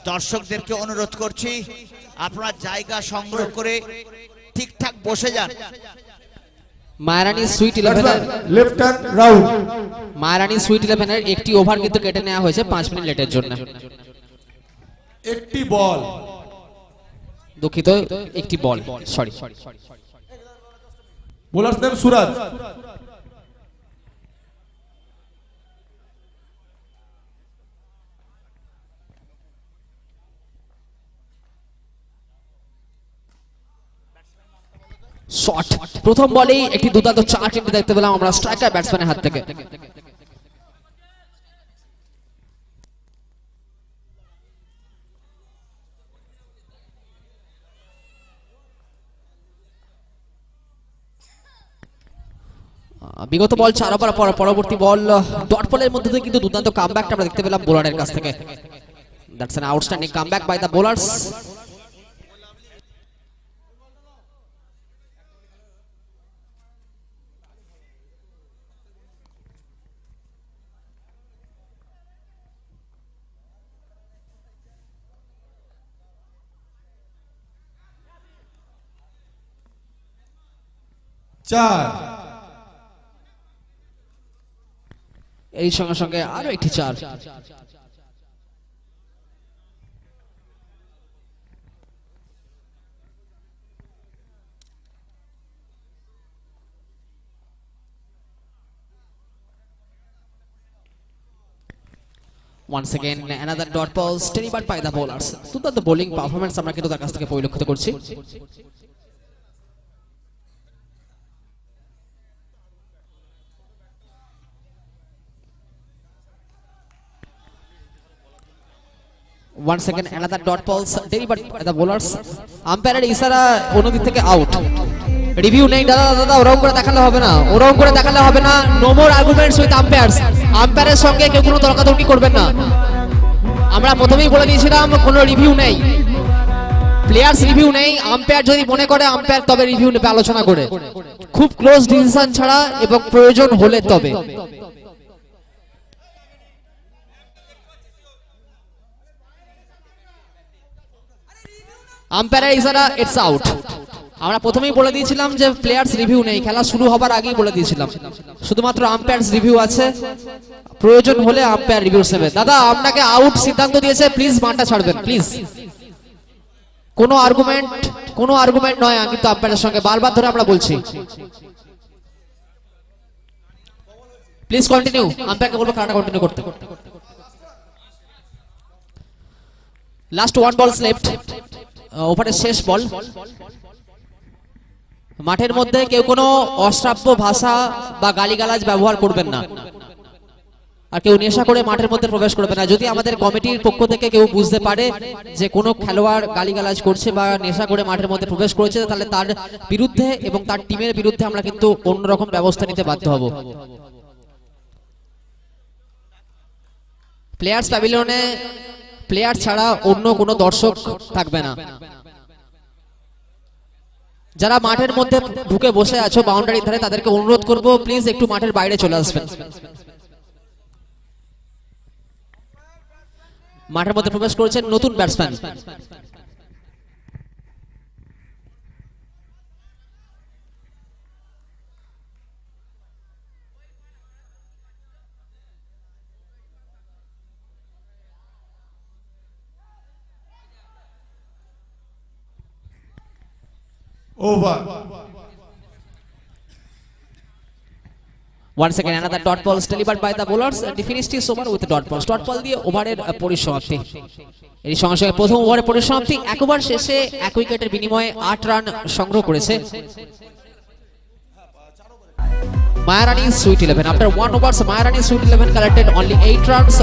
Speaker 1: দর্শকদেরকে অনুরোধ করছি আপনারা জায়গা সংগ্রহ করে ঠিকঠাক বসে যান।
Speaker 10: Mayarani sweet 11
Speaker 2: left hand round.
Speaker 10: Mayarani sweet 11 এর একটি ওভার কিন্তু কেটে নেওয়া হয়েছে 5 মিনিট লেটের জন্য।
Speaker 2: একটি বল,
Speaker 10: দুঃখিত, একটি বল, সরি।
Speaker 2: বোলার্স নেম সুরাজ।
Speaker 10: শট, প্রথম বলেই একটি দুর্দান্ত 4 কিন্তু দেখতে পেলাম আমরা স্ট্রাইকার ব্যাটসম্যানের হাত থেকে। বিগত বল 4 ওভার পর পরবর্তী বল ডট বলের মধ্যে থেকে কিন্তু দুর্দান্ত কামব্যাকটা আমরা দেখতে পেলাম বোলারের কাছ থেকে। That's an outstanding comeback by the bowlers.
Speaker 2: চার।
Speaker 10: এই সঙ্গে সঙ্গে আরো একটি 4। Once again another dot ball delivered by the bowlers. দুর্দান্ত বোলিং পারফরম্যান্স আমরা কিন্তু তার কাছ থেকে পরিলক্ষিত করছি। Once again another dot balls delivered by the bowlers. আম্পায়ারের ইশারা অন্যদিক থেকে আউট। রিভিউ নেই দাদা, ওরকম করে দেখালে হবে না, ওরকম করে দেখালে হবে না। No more arguments with umpires. আম্পায়ারের সঙ্গে কেউ কোনো তর্কাতর্কি করবেন না। আমরা প্রথমেই বলে দিয়েছিলাম কোনো রিভিউ নেই, প্লেয়ার্স রিভিউ নেই। আম্পায়ার যদি মনে করে আম্পায়ার তবে রিভিউ নেবে আলোচনা করে, খুব ক্লোজ ডিসিশন ছাড়া এবং প্রয়োজন হলে তবে। আম্পায়ারের ইশারা ইটস আউট। আমরা প্রথমেই বলে দিয়েছিলাম যে প্লেয়ার্স রিভিউ নেই, খেলা শুরু হবার আগেই বলে দিয়েছিলাম শুধুমাত্র আম্পায়ার্স রিভিউ আছে, প্রয়োজন হলে আম্পায়ার রিভিউ নেবে। দাদা আপনাকে আউট সিদ্ধান্ত দিয়েছে, প্লিজ মাঠটা ছাড়বেন প্লিজ। কোনো আর্গুমেন্ট নয়, কিন্তু আম্পায়ারের সঙ্গে বারবার ধরে আমরা বলছি প্লিজ কন্টিনিউ। আম্পায়ারকে বলবো খেলাটা কন্টিনিউ করতে। লাস্ট 1 বলস লেফট, ওভারের শেষ বল। মাঠের মধ্যে কেউ কোনো অশ্রাব্য ভাষা বা গালিগালাজ ব্যবহার করবেন না, আর কেউ নেশা করে মাঠের মধ্যে প্রবেশ করবে না। যদি আমাদের কমিটির পক্ষ থেকে কেউ বুঝতে পারে যে কোনো খেলোয়াড় গালিগালাজ করছে বা নেশা করে মাঠের মধ্যে প্রবেশ করেছে, তাহলে তার বিরুদ্ধে এবং তার টিমের বিরুদ্ধে আমরা কিন্তু অন্যরকম ব্যবস্থা নিতে বাধ্য হব। প্লেয়ার্স প্যাভিলিয়নে প্লেয়ার ছাড়া অন্য কোনো দর্শক থাকবে না। যারা মাঠের মধ্যে ঢুকে বসে আছো বাউন্ডারির ধারে, তাদেরকে অনুরোধ করব প্লিজ একটু মাঠের বাইরে চলে আসবেন। মাঠের মধ্যে প্রবেশ করেছেন নতুন batsman.
Speaker 2: Over.
Speaker 10: Once again another dot balls delivered by the bowlers and he finished his over with dot balls. Dot ball দিয়ে ওভারের পরিসমাপ্তি। এই সঙ্গে সঙ্গে প্রথম ওভারের পরিসমাপ্তি, এক ওভার শেষে এক উইকেটের বিনিময়ে 8 রান সংগ্রহ করেছে Maharani Sweet 11. After 1 overs, Maharani Sweet 11 collected only 8 runs,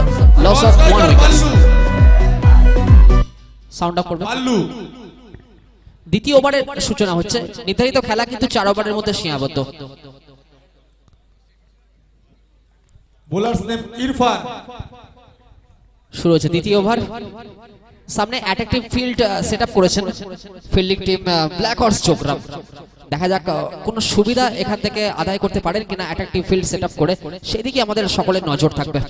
Speaker 10: loss of 1 wicket. Sound up করবে। দ্বিতীয় ওভারের সূচনা হচ্ছে। নির্ধারিত খেলা কিন্তু 4 ওভারের মধ্যে সীমাবদ্ধ।
Speaker 2: বোলারস নেম ইরফান।
Speaker 10: শুরু হচ্ছে দ্বিতীয় ওভার। সামনে অ্যাটাকিং ফিল্ড সেটআপ করেছেন fielding team black horse Chopra. দেখা যাক কোন সুবিধা এখান থেকে আদায় করতে পারেন কিনা অ্যাটাকিং ফিল্ড সেটআপ করে, সেদিকে আমাদের সকলের নজর থাকবে।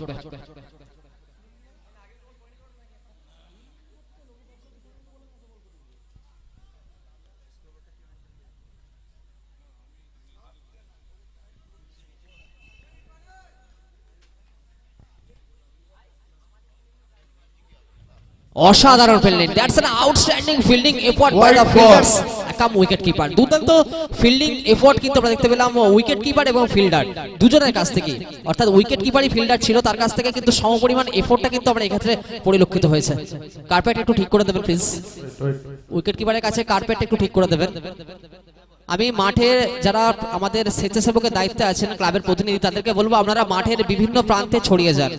Speaker 10: অসাধারণ fielding, that's an outstanding fielding effort by the fielders cum wicket keeper. দুর্দান্ত ফিল্ডিং এফোর্ট কিন্তু আমরা দেখতে পেলাম উইকেট কিপার এবং ফিল্ডার দুজনের কাছ থেকে, অর্থাৎ উইকেট কিপারই ফিল্ডার ছিল, তার কাছ থেকে কিন্তু সমপরিমাণ এফোর্টটা কিন্তু আমরা এক্ষেত্রে পরিলক্ষিত হয়েছে। কার্পেট একটু ঠিক করে দেবেন প্লিজ, উইকেট কিপারের কাছে কার্পেট একটু ঠিক করে দেবেন। আমি মাঠের যারা আমাদের স্বেচ্ছাসেবকের দায়িত্বে আছেন ক্লাবের প্রতিনিধি, তাদেরকে বলবো আপনারা মাঠের বিভিন্ন প্রান্তে ছড়িয়ে যান,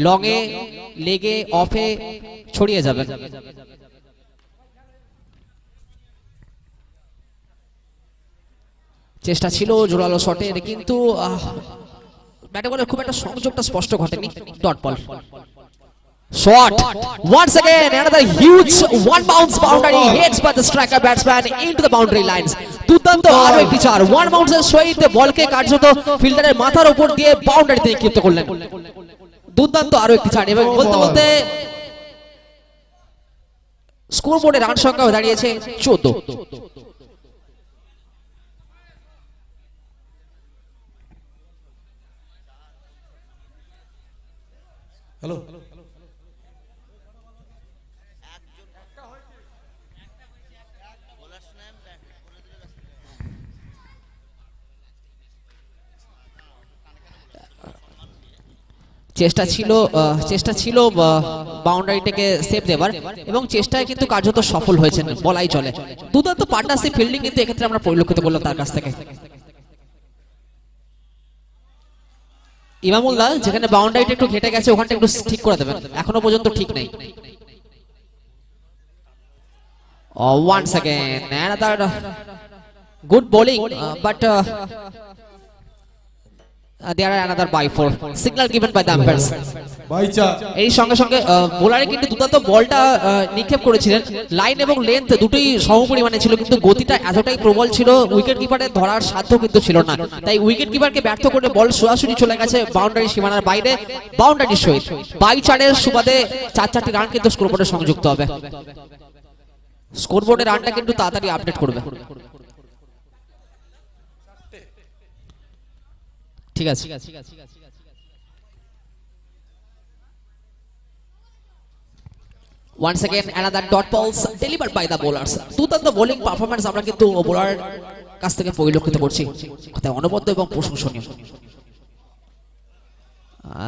Speaker 10: লংয়ে, লেগে, অফে ছড়িয়ে যাবেন। চেষ্টা ছিল জোরালো শটের, কিন্তু ব্যাটে বলের খুব একটা সংযোগটা স্পষ্ট ঘটেনি। Dot ball shot once again, another huge one bounce boundary hits by the striker batsman into the boundary lines. দুর্দান্ত আরো একটি চার, ওয়ান বাউন্সের সহিত বলকে কার্যত ফিল্ডারের মাথার উপর দিয়ে বাউন্ডারিতে নিক্ষিপ্ত করলেন। দুর্দান্ত আরো একটি চার, এবং বলতে বলতে স্কোর বোর্ডে রান সংখ্যা দাঁড়িয়েছে 14।
Speaker 2: হ্যালো,
Speaker 10: চেষ্টা ছিল বাউন্ডারিটাকে সেভ দেবার, এবং চেষ্টায় কিন্তু কার্যত সফল হয়েছেন বলাই চলে। দুর্দান্ত পার্টনারশিপ ফিল্ডিং কিন্তু এক্ষেত্রে আমরা পরিলক্ষিত করলাম তার কাছ থেকে। ইমামুল্লাহ যেখানে বাউন্ডারিটা একটু ঘেটে গেছে ওখানটা একটু ঠিক করে দেবেন, এখনো পর্যন্ত ঠিক নেই। Once again another good bowling, but there are another by 4 signal given by the umpires. এই সঙ্গে সঙ্গে বোলারে কিন্তু দুর্দান্ত বলটা নিক্ষেপ করেছিলেন, লাইন এবং লেন্থ দুটোই সমপরিমাণে ছিল, কিন্তু গতিটা এতটাই প্রবল ছিল উইকেট কিপারের ধরার সাধ্য কিন্তু ছিল না। তাই উইকেট কিপারকে ব্যর্থ করে বল সরাসরি চলে গেছে বাউন্ডারি সীমানার বাইরে, বাউন্ডারির সহিত বাই 4-এর সুবাদে 4-4টি রান কিন্তু স্কোরবোর্ডে সংযুক্ত হবে। স্কোরবোর্ডের রানটা কিন্তু তাড়াতাড়ি আপডেট করবে। ঠিক আছে, once again another dot balls delivered by the bowlers. দুর্দান্ত বোলিং পারফরম্যান্স আমরা কিন্তু বোলার কাছ থেকে পরিলক্ষিত করছি, কথায় অনবদ্য এবং প্রশংসনীয়।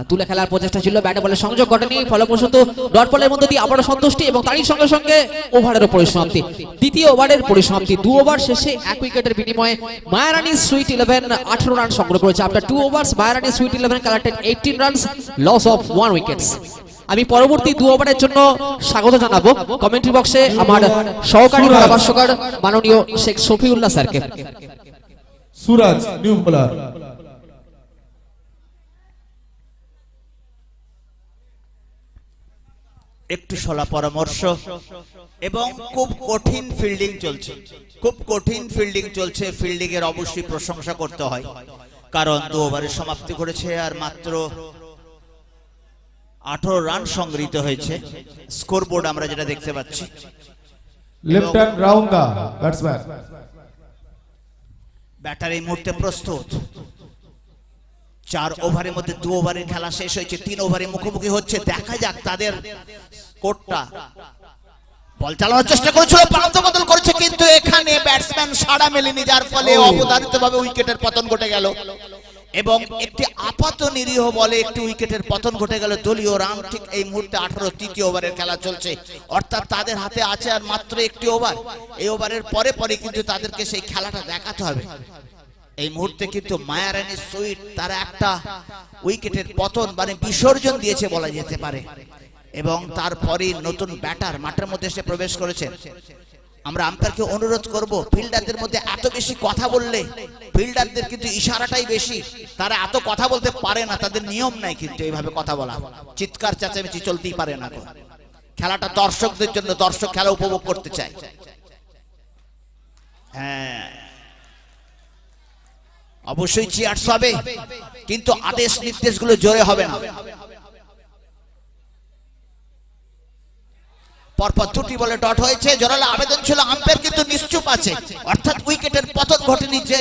Speaker 10: তুলে খেলার প্রচেষ্টা ছিল, ব্যাটে বলে সংযোগ ঘটেনি, ফলপ্রসূত ডট বলের মধ্যে দিয়ে আবারও সন্তুষ্টি, এবং তারই সঙ্গে সঙ্গে ওভারের পরিসমাপ্তি। দ্বিতীয় ওভারের পরিসমাপ্তি, 2 ওভার শেষে 1 উইকেটের বিনিময়ে মায়ারানি সুইট 11 18 রান সংগ্রহ করেছে। After 2 overs Mayarani sweet 11 collected 18 runs, loss of 1 wickets. আমি পরবর্তী 2 ওভারের জন্য স্বাগত জানাবো কমেন্ট্রি বক্সে আমার সহকারী ধারাভাষ্যকার মাননীয় শেখ শফিউল্লাহ স্যারকে।
Speaker 2: সুরাজ নিউ বোলার।
Speaker 1: একটু সলা পরামর্শ, এবং খুব কঠিন ফিল্ডিং চলছে, খুব কঠিন ফিল্ডিং চলছে। ফিল্ডিং এর অবশ্যই প্রশংসা করতে হয়, কারণ 2 ওভারের সমাপ্তি করেছে আর মাত্র 18 রান সংগৃহীত হয়েছে। স্কোর বোর্ড আমরা যেটা দেখতে পাচ্ছি,
Speaker 2: লেফট হ্যান্ড রাউন্ড দা ব্যাটসম্যান।
Speaker 1: ব্যাটার এই মুহূর্তে প্রস্তুত। 4 ওভারের মধ্যে 2 ওভারের খেলা শেষ হয়েছে, 3 ওভারে মুখোমুখি হচ্ছে। দেখা যাক তাদের কোটটা। বল চালানোর চেষ্টা করেছিল, প্রান্ত বদল করেছে, কিন্তু এখানে ব্যাটসম্যান সাড়া মেলেনি, যার ফলে অবধারিতভাবে উইকেটের পতন ঘটে গেল। এবং একটি আপাত নিরীহ বলে একটি উইকেটের পতন ঘটে গেল। দলীয় রান ঠিক এই মুহূর্তে 18 তৃতীয় ওভারের খেলা চলছে, অর্থাৎ তাদের হাতে আছে আর মাত্র একটি ওভার। এই ওভারের পরে পরে কিন্তু তাদেরকে সেই খেলাটা দেখাতে হবে। এই মুহূর্তে কিন্তু মায়ারানী সুইট তারা একটা উইকেটের পতন মানে বিসর্জন দিয়েছে বলা যেতে পারে, এবং তারপরে নতুন ব্যাটার মাঠের মধ্যে এসে প্রবেশ করেছেন। আমরা আম্পায়ারকে অনুরোধ করব, ফিল্ডারদের মধ্যে এত বেশি কথা বললে, ফিল্ডারদের কিন্তু ইশারাটাই বেশি, তারা এত কথা বলতে পারে না, তাদের নিয়ম নাই কিন্তু এইভাবে কথা বলা, চিৎকার চেঁচামেচি চলতেই পারে না। খেলাটা দর্শকদের জন্য, দর্শক খেলা উপভোগ করতে চায়। হ্যাঁ, অবশ্যই চিয়ার্স হবে, কিন্তু আদেশ নির্দেশগুলো জোরে হবে না। পরপর দুটি বলে ডট হয়েছে, জোরালো আবেদন ছিল, আম্পায়ার কিন্তু নিশ্চুপ আছে, অর্থাৎ উইকেটের পতন ঘটেনি। যে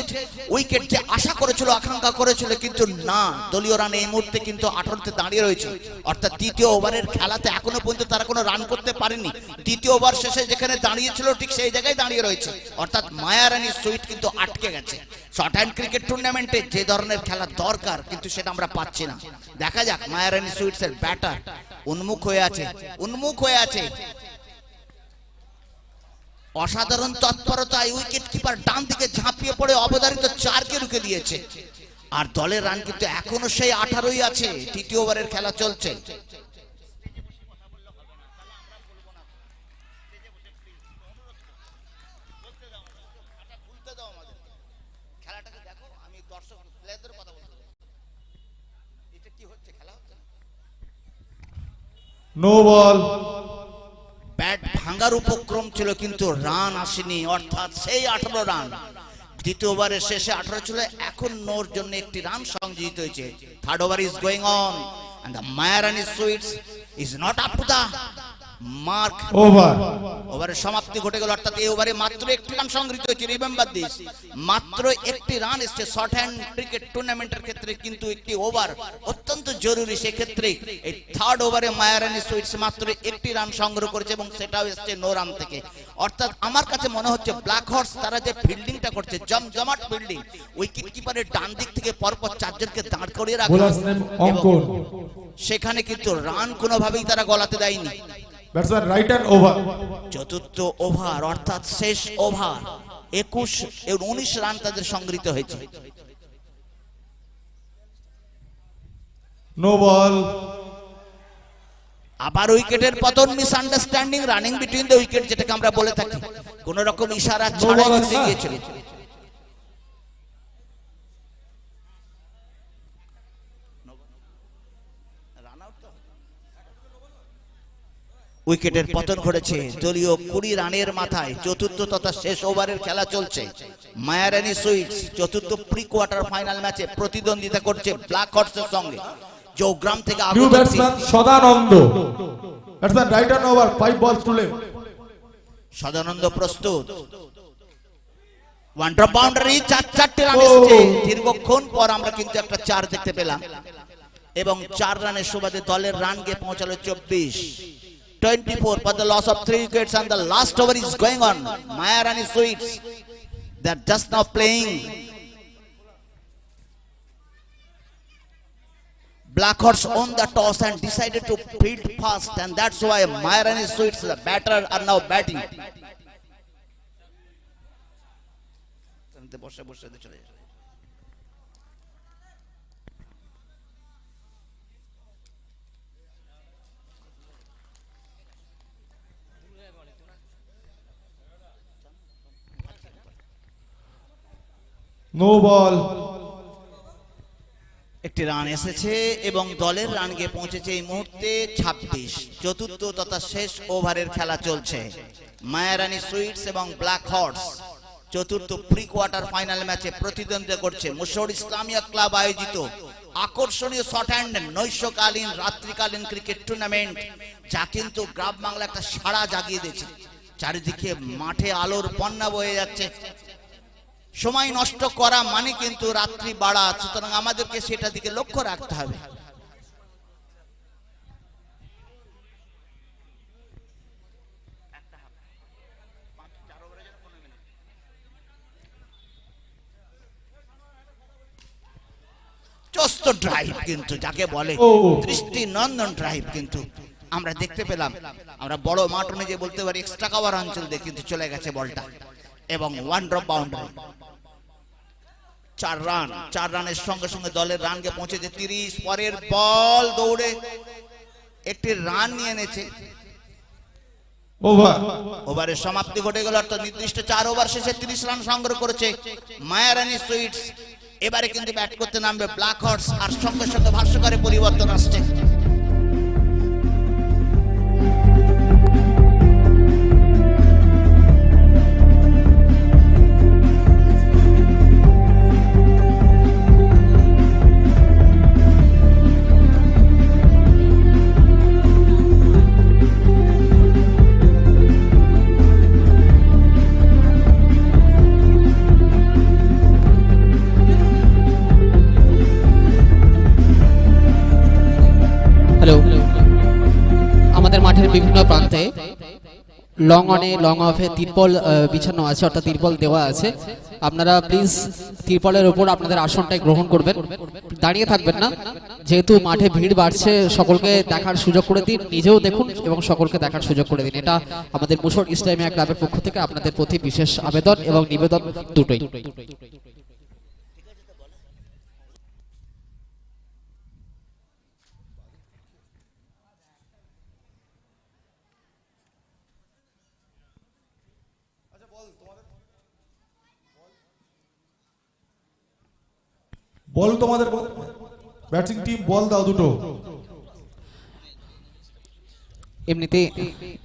Speaker 1: উইকেট যে আশা করেছিল, আকাঙ্ক্ষা করেছিল, কিন্তু না, দলীয় রান এই মুহূর্তে কিন্তু 18তে দাঁড়িয়ে রয়েছে, অর্থাৎ তৃতীয় ওভারের খেলাতে এখনো পর্যন্ত তারা কোনো রান করতে পারেনি। তৃতীয় ওভার শেষে যেখানে দাঁড়িয়েছিল ঠিক সেই জায়গায় দাঁড়িয়ে রয়েছে, অর্থাৎ মায়ারানী সুইট কিন্তু আটকে গেছে। শর্ট হ্যান্ড ক্রিকেট টুর্নামেন্টে যে ধরনের খেলা দরকার কিন্তু সেটা আমরা পাচ্ছি না। দেখা যাক, মায়ারানী সুইটসের ব্যাটার উন্মুখ হয়ে আছে, উন্মুখ হয়ে আছে। অসাধারণ তৎপরতায় উইকেট কিপার ডান দিকে ঝাঁপিয়ে পড়ে অবধারিত 4কে রুখে দিয়েছে, আর দলের রান কিন্তু এখনো সেই 18ই আছে। তৃতীয় ওভারের খেলা চলছে।
Speaker 2: No ball.
Speaker 1: ব্যাট ভাঙার উপক্রম ছিল কিন্তু রান আসেনি, অর্থাৎ সেই 18 রান। দ্বিতীয় ওভারের শেষে 18 ছিল, এখন নোর জন্য একটি রান সংযোজিত হয়েছে। Third over is going on and the Maharani Sweets is not up to the mark.
Speaker 2: Over.
Speaker 1: ওভারের সমাপ্তি ঘটে গেল, অর্থাৎ এই ওভারে মাত্র একটি রান সংগৃহীত হয়েছে। রিমেম্বার দিস, মাত্র একটি রান এসেছে শর্ট হ্যান্ড ক্রিকেট টুর্নামেন্টের ক্ষেত্রে, কিন্তু একটি ওভার অত্যন্ত জরুরি। সেক্ষেত্রে এই থার্ড ওভারে মায়ারানী সুইটস মাত্র একটি রান সংগ্রহ করেছে, এবং সেটাও এসেছে নো রান থেকে। অর্থাৎ আমার কাছে মনে হচ্ছে ব্ল্যাক হর্স তারা যে ফিল্ডিংটা করছে, জমজমাট ফিল্ডিং, উইকেট কিপারের ডান দিক থেকে পরপর 4 জনকে দাঁড় করিয়ে রাখা, এবং সেখানে কিন্তু রান কোনোভাবেই তারা গলাতে দেয়নি।
Speaker 2: Batsman right hand over.
Speaker 1: চতুর্থ ওভার অর্থাৎ শেষ ওভার, 19 রান তাদের সংগৃহীত হয়েছে।
Speaker 2: No ball.
Speaker 1: আবার উইকেটের পতন, misunderstanding, running between the wicket যেটাকে আমরা বলে থাকি, কোন রকম ইশারা ছাড়াই চলে গিয়েছিল। উইকেটের পতন ঘটেছে দলীয় 20 রানের মাথায়। চতুর্থ তথা শেষ ওভারের খেলা চলছে। মায়ারানী সুইটস চতুর্থ প্রি কোয়ার্টার ফাইনাল ম্যাচে প্রতিদ্বন্দ্বিতা করছে ব্ল্যাক হর্সের সঙ্গে। চৌগ্রাম থেকে
Speaker 2: new batsman Sadananda. Batsman right hand over, 5 বলস টু লেফট।
Speaker 1: সদানন্দ প্রস্তুত। ওয়ান ড্রপ বাউন্ডারি, 4 রান এসেছে। দীর্ঘক্ষণ পর আমরা কিন্তু একটা 4 দেখতে পেলাম, এবং 4 রানের সুবাদে দলের রান গিয়ে পৌঁছালো 24 for the loss of 3 wickets, and the last over is going on. Maharani Sweets, they are just now playing. Black Horse won the toss and decided to field fast, and that's why Maharani Sweets, the batter, are now batting.
Speaker 2: No ball.
Speaker 1: একটি রান এসেছে এবং দলের রান গিয়ে পৌঁছেছে এই মুহূর্তে 26। চতুর্থ তথা শেষ ওভারের খেলা চলছে। মায়ারানী সুইটস এবং ব্ল্যাক হর্স চতুর্থ প্রি কোয়ার্টার ফাইনাল ম্যাচে প্রতিদ্বন্দ্বিতা করছে। মুশহর ইসলামিয়া ক্লাব আয়োজিত আকর্ষণীয় শর্ট হ্যান্ড নৈশকালীন রাত্রিকালীন ক্রিকেট টুর্নামেন্ট, যা কিন্তু গ্রাম বাংলা একটা সাড়া জাগিয়ে দিয়েছে। চারিদিকে মাঠে আলোর বন্যা বয়ে যাচ্ছে। সময় নষ্ট করা মানে কিন্তু রাত্রি বাড়া, সুতরাং আমাদেরকে সেটা দিকে লক্ষ্য রাখতে হবে। বিশ্বস্ত ড্রাইভ কিন্তু যাকে বলে দৃষ্টিনন্দন ড্রাইভ কিন্তু আমরা দেখতে পেলাম। আমরা বড় মাঠ অনুযায়ী বলতে পারি এক্সট্রা কভার অঞ্চল দিয়ে কিন্তু চলে গেছে বলটা এবং ওয়ান ড্রপ বাউন্ডারি। 4 রানের সঙ্গে সঙ্গে দলের রানকে পৌঁছেছে 30। পরের বল দৌড়ে একটি রান নিয়ে এনেছে। ওভারের সমাপ্তি ঘটে গেল, অর্থাৎ নির্দিষ্ট 4 ওভার শেষে 30 রান সংগ্রহ করেছে মায়ারানী সুইটস। এবারে কিন্তু ব্যাট করতে নামবে ব্ল্যাক হর্স, আর সঙ্গে সঙ্গে ভাষ্যকারে পরিবর্তন আসছে।
Speaker 10: হ্যালো, আমাদের মাঠের বিভিন্ন প্রান্তে লং অনে লং অফে তিরপল বিছানো আছে, অর্থাৎ তিরপল দেওয়া আছে। আপনারা প্লিজ তিরপলের উপর আপনাদের আসনটাই গ্রহণ করবেন, দাঁড়িয়ে থাকবেন না। যেহেতু মাঠে ভিড় বাড়ছে, সকলকে দেখার সুযোগ করে দিন, নিজেও দেখুন এবং সকলকে দেখার সুযোগ করে দিন। এটা আমাদের মুশর ইসলামিয়া ক্লাবের পক্ষ থেকে আপনাদের প্রতি বিশেষ আবেদন এবং নিবেদন দুটোই।
Speaker 2: বল তোমাদের ব্যাটিং টিম বল দাও দুটো।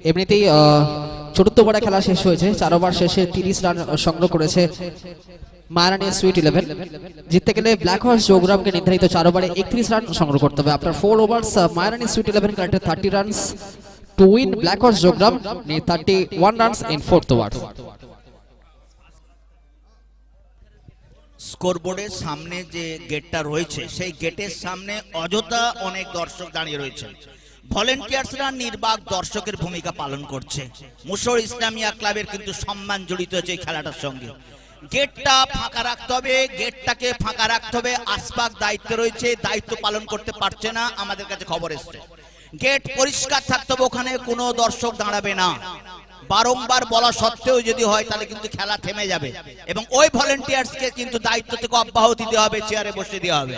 Speaker 10: এমনিতেই চতুর্থ ওভারে খেলা শেষ হয়েছে। 4 ওভার শেষে 30 রান সংগ্রহ করেছে মায়ারানী সুইট 11। জিততে গেলে ব্ল্যাক হর্স যোগরামকে নির্ধারিত 4 ওভারে 31 রান সংগ্রহ করতে হবে। After 4 ওভার্স Mayarani sweet 11 collected 30 runs to win Black Horse Jogram need 31 runs in 4th over.
Speaker 1: স্কোরবোর্ডের সামনে যে গেটটা রয়েছে সেই গেটের সামনে অযথা অনেক দর্শক দাঁড়িয়ে রয়েছেন। ভলেন্টিয়ার্সরা নির্বাক দর্শকের ভূমিকা পালন করছে। মুশর ইসলামিয়া ক্লাবের কিন্তু সম্মান জড়িত হয়েছে এই খেলাটার সঙ্গে। গেটটা ফাঁকা রাখতে হবে, গেটটাকে ফাঁকা রাখতে হবে। আসপাক দায়িত্ব রয়েছে, দায়িত্ব পালন করতে পারছে না, আমাদের কাছে খবর এসছে। গেট পরিষ্কার থাকতে হবে, ওখানে কোনো দর্শক দাঁড়াবে না। বারংবার বলা সত্ত্বেও যদি হয় তাহলে কিন্তু খেলা থেমে যাবে এবং ওই ভলেন্টিয়ার্সকে কিন্তু দায়িত্ব থেকে অব্যাহতি দেওয়া হবে, চেয়ারে বসে দেওয়া হবে।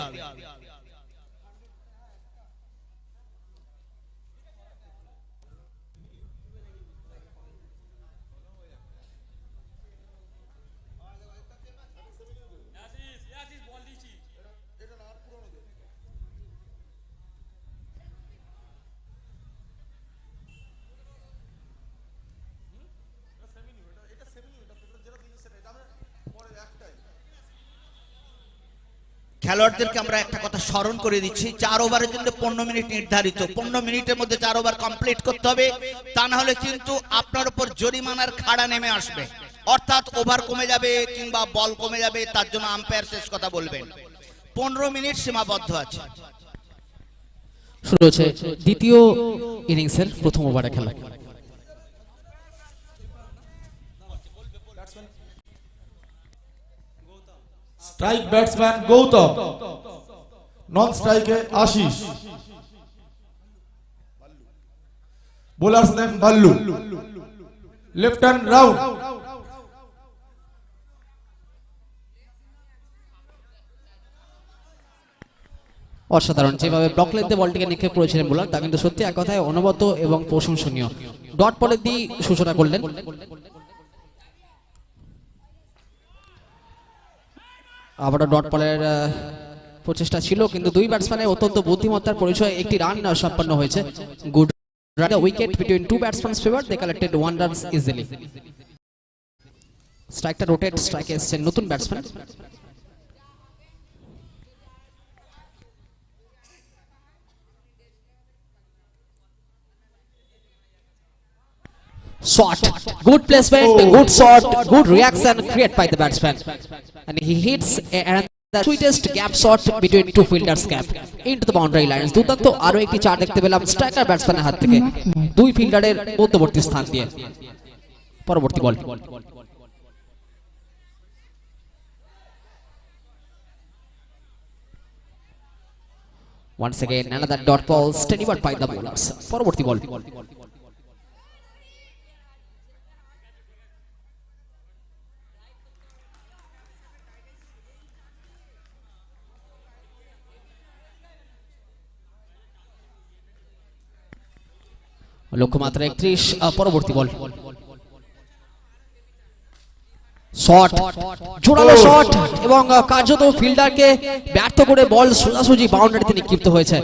Speaker 1: খেলোয়াড়দেরকে আমরা একটা কথা স্মরণ করে দিচ্ছি, 4 ওভারের জন্য 15 মিনিট নির্ধারিত। 15 মিনিটের মধ্যে 4 ওভার কমপ্লিট করতে হবে, তা না হলে কিন্তু আপনার উপর জরিমানার খাড়া নেমে আসবে। অর্থাৎ ওভার কমে যাবে কিংবা বল কমে যাবে, তার জন্য আম্পায়ার শেষ কথা বলবেন। 15 মিনিট সীমাবদ্ধ আছে।
Speaker 10: শুরু হচ্ছে দ্বিতীয় ইনিংসের প্রথম ওভারে খেলা।
Speaker 2: স্ট্রাইক ব্যাটসম্যান গৌতম, নন স্ট্রাইকে Ashis, bowler's name Ballu, left hand round.
Speaker 10: অসাধারণ যেভাবে ব্লক লেন্থে বলটিকে নিক্ষেপ করেছিলেন বোলার, তা কিন্তু সত্যি এক কথায় অনবদ্য এবং প্রশংসনীয়। ডট বলের দিয়ে সূচনা করলেন। আবারও ডট বলের প্রচেষ্টা ছিল, কিন্তু দুই ব্যাটসম্যানের অত্যন্ত বুদ্ধিমত্তার পরিচয় একটি রান সম্পন্ন হয়েছে। Good wicket between two batsmen's favour, they collected 1 runs easily. স্ট্রাইকটা রোটেট, স্ট্রাইকে এসেছেন নতুন batsman. Shot, good placement, good shot, good reaction created by the batsman, and he hits the sweetest gap shot between two fielders gap into the boundary lines. দুর্দান্ত আরো একটি চার দেখতে পেলাম স্ট্রাইকার ব্যাটসম্যানের হাত থেকে, দুই ফিল্ডারের মধ্যবর্তী স্থান দিয়ে। পরবর্তী বল Once again, another dot ball, delivered by the bowlers. পরবর্তী বল। লক্ষ্যমাত্রা 31, পরবর্তী বল। শট, জোরালো শট এবং কার্যত ফিল্ডারকে ব্যর্থ করে বল সোজাসুজি বাউন্ডারিতে নিক্ষিপ্ত হয়েছে।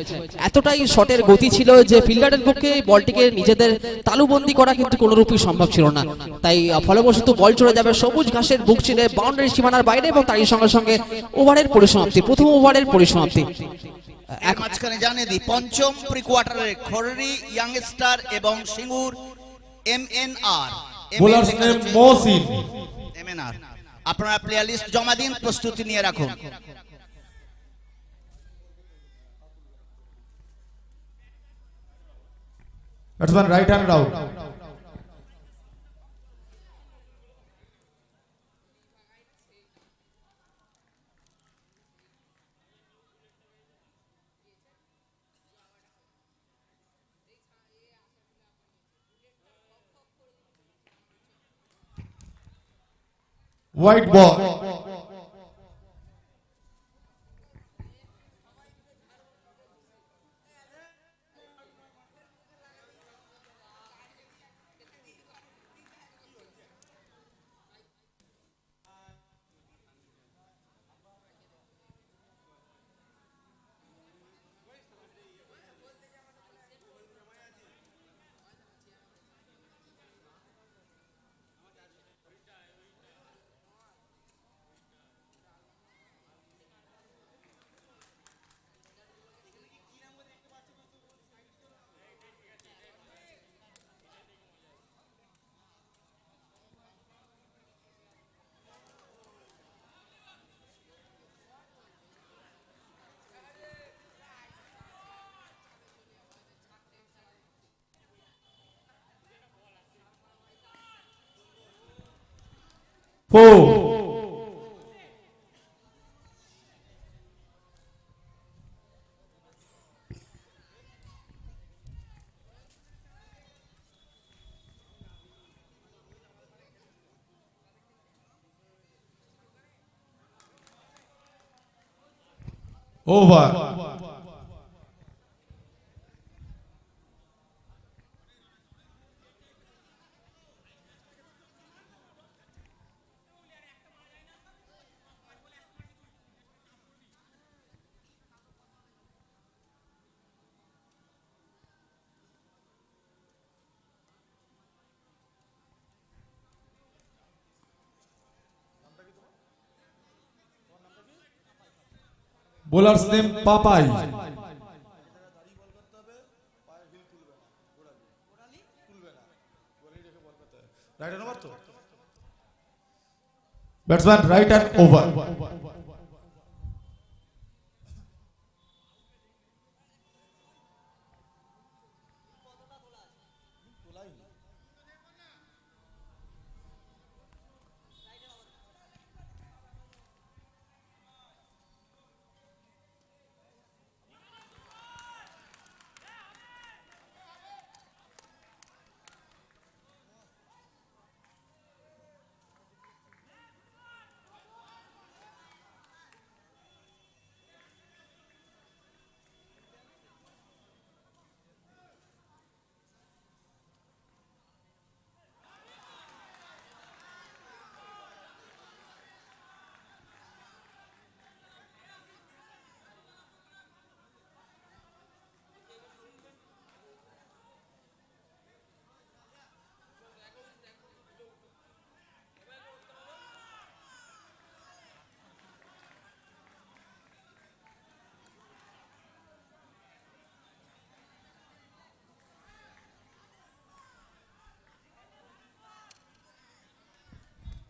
Speaker 10: এতটাই শটের গতি ছিল যে ফিল্ডারের পক্ষে বলটিকে নিজেদের তালুবন্দি করা কিন্তু কোনোরূপই সম্ভব ছিল না। তাই ফলবশত বল চলে যাবে সবুজ ঘাসের বুক চিরে বাউন্ডারি সীমানার বাইরে এবং তারই সঙ্গে সঙ্গে ওভারের পরিসমাপ্তি, প্রথম ওভারের পরিসমাপ্তি।
Speaker 1: মাঝখানে জানিয়ে দিই, পঞ্চম প্রি কোয়ার্টারে খড়রি ইয়াংস্টার এবং Singur MNR
Speaker 2: bowlers name Mohsin.
Speaker 1: MNR আপনারা প্লেয়ার লিস্ট জমা দিন, প্রস্তুতি নিয়ে রাখুন।
Speaker 2: Batsman right hand out. White ball. Four. Over. Bowler's name Papai. Batsman right and over.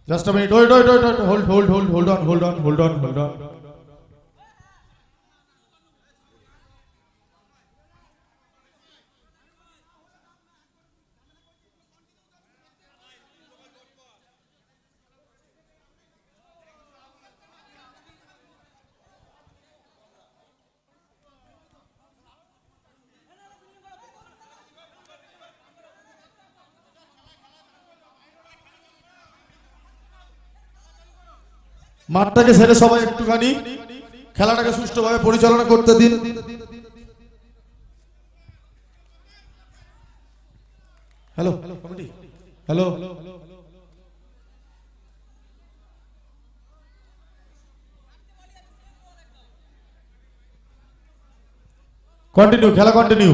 Speaker 2: Just a minute. Wait. Hold on. মাঠটাকে ছেড়ে সবাই একটুখানি খেলাটাকে সুষ্ঠুভাবে পরিচালনা করতে দিন। হ্যালো কমিটি, হ্যালো কন্টিনিউ, খেলা কন্টিনিউ।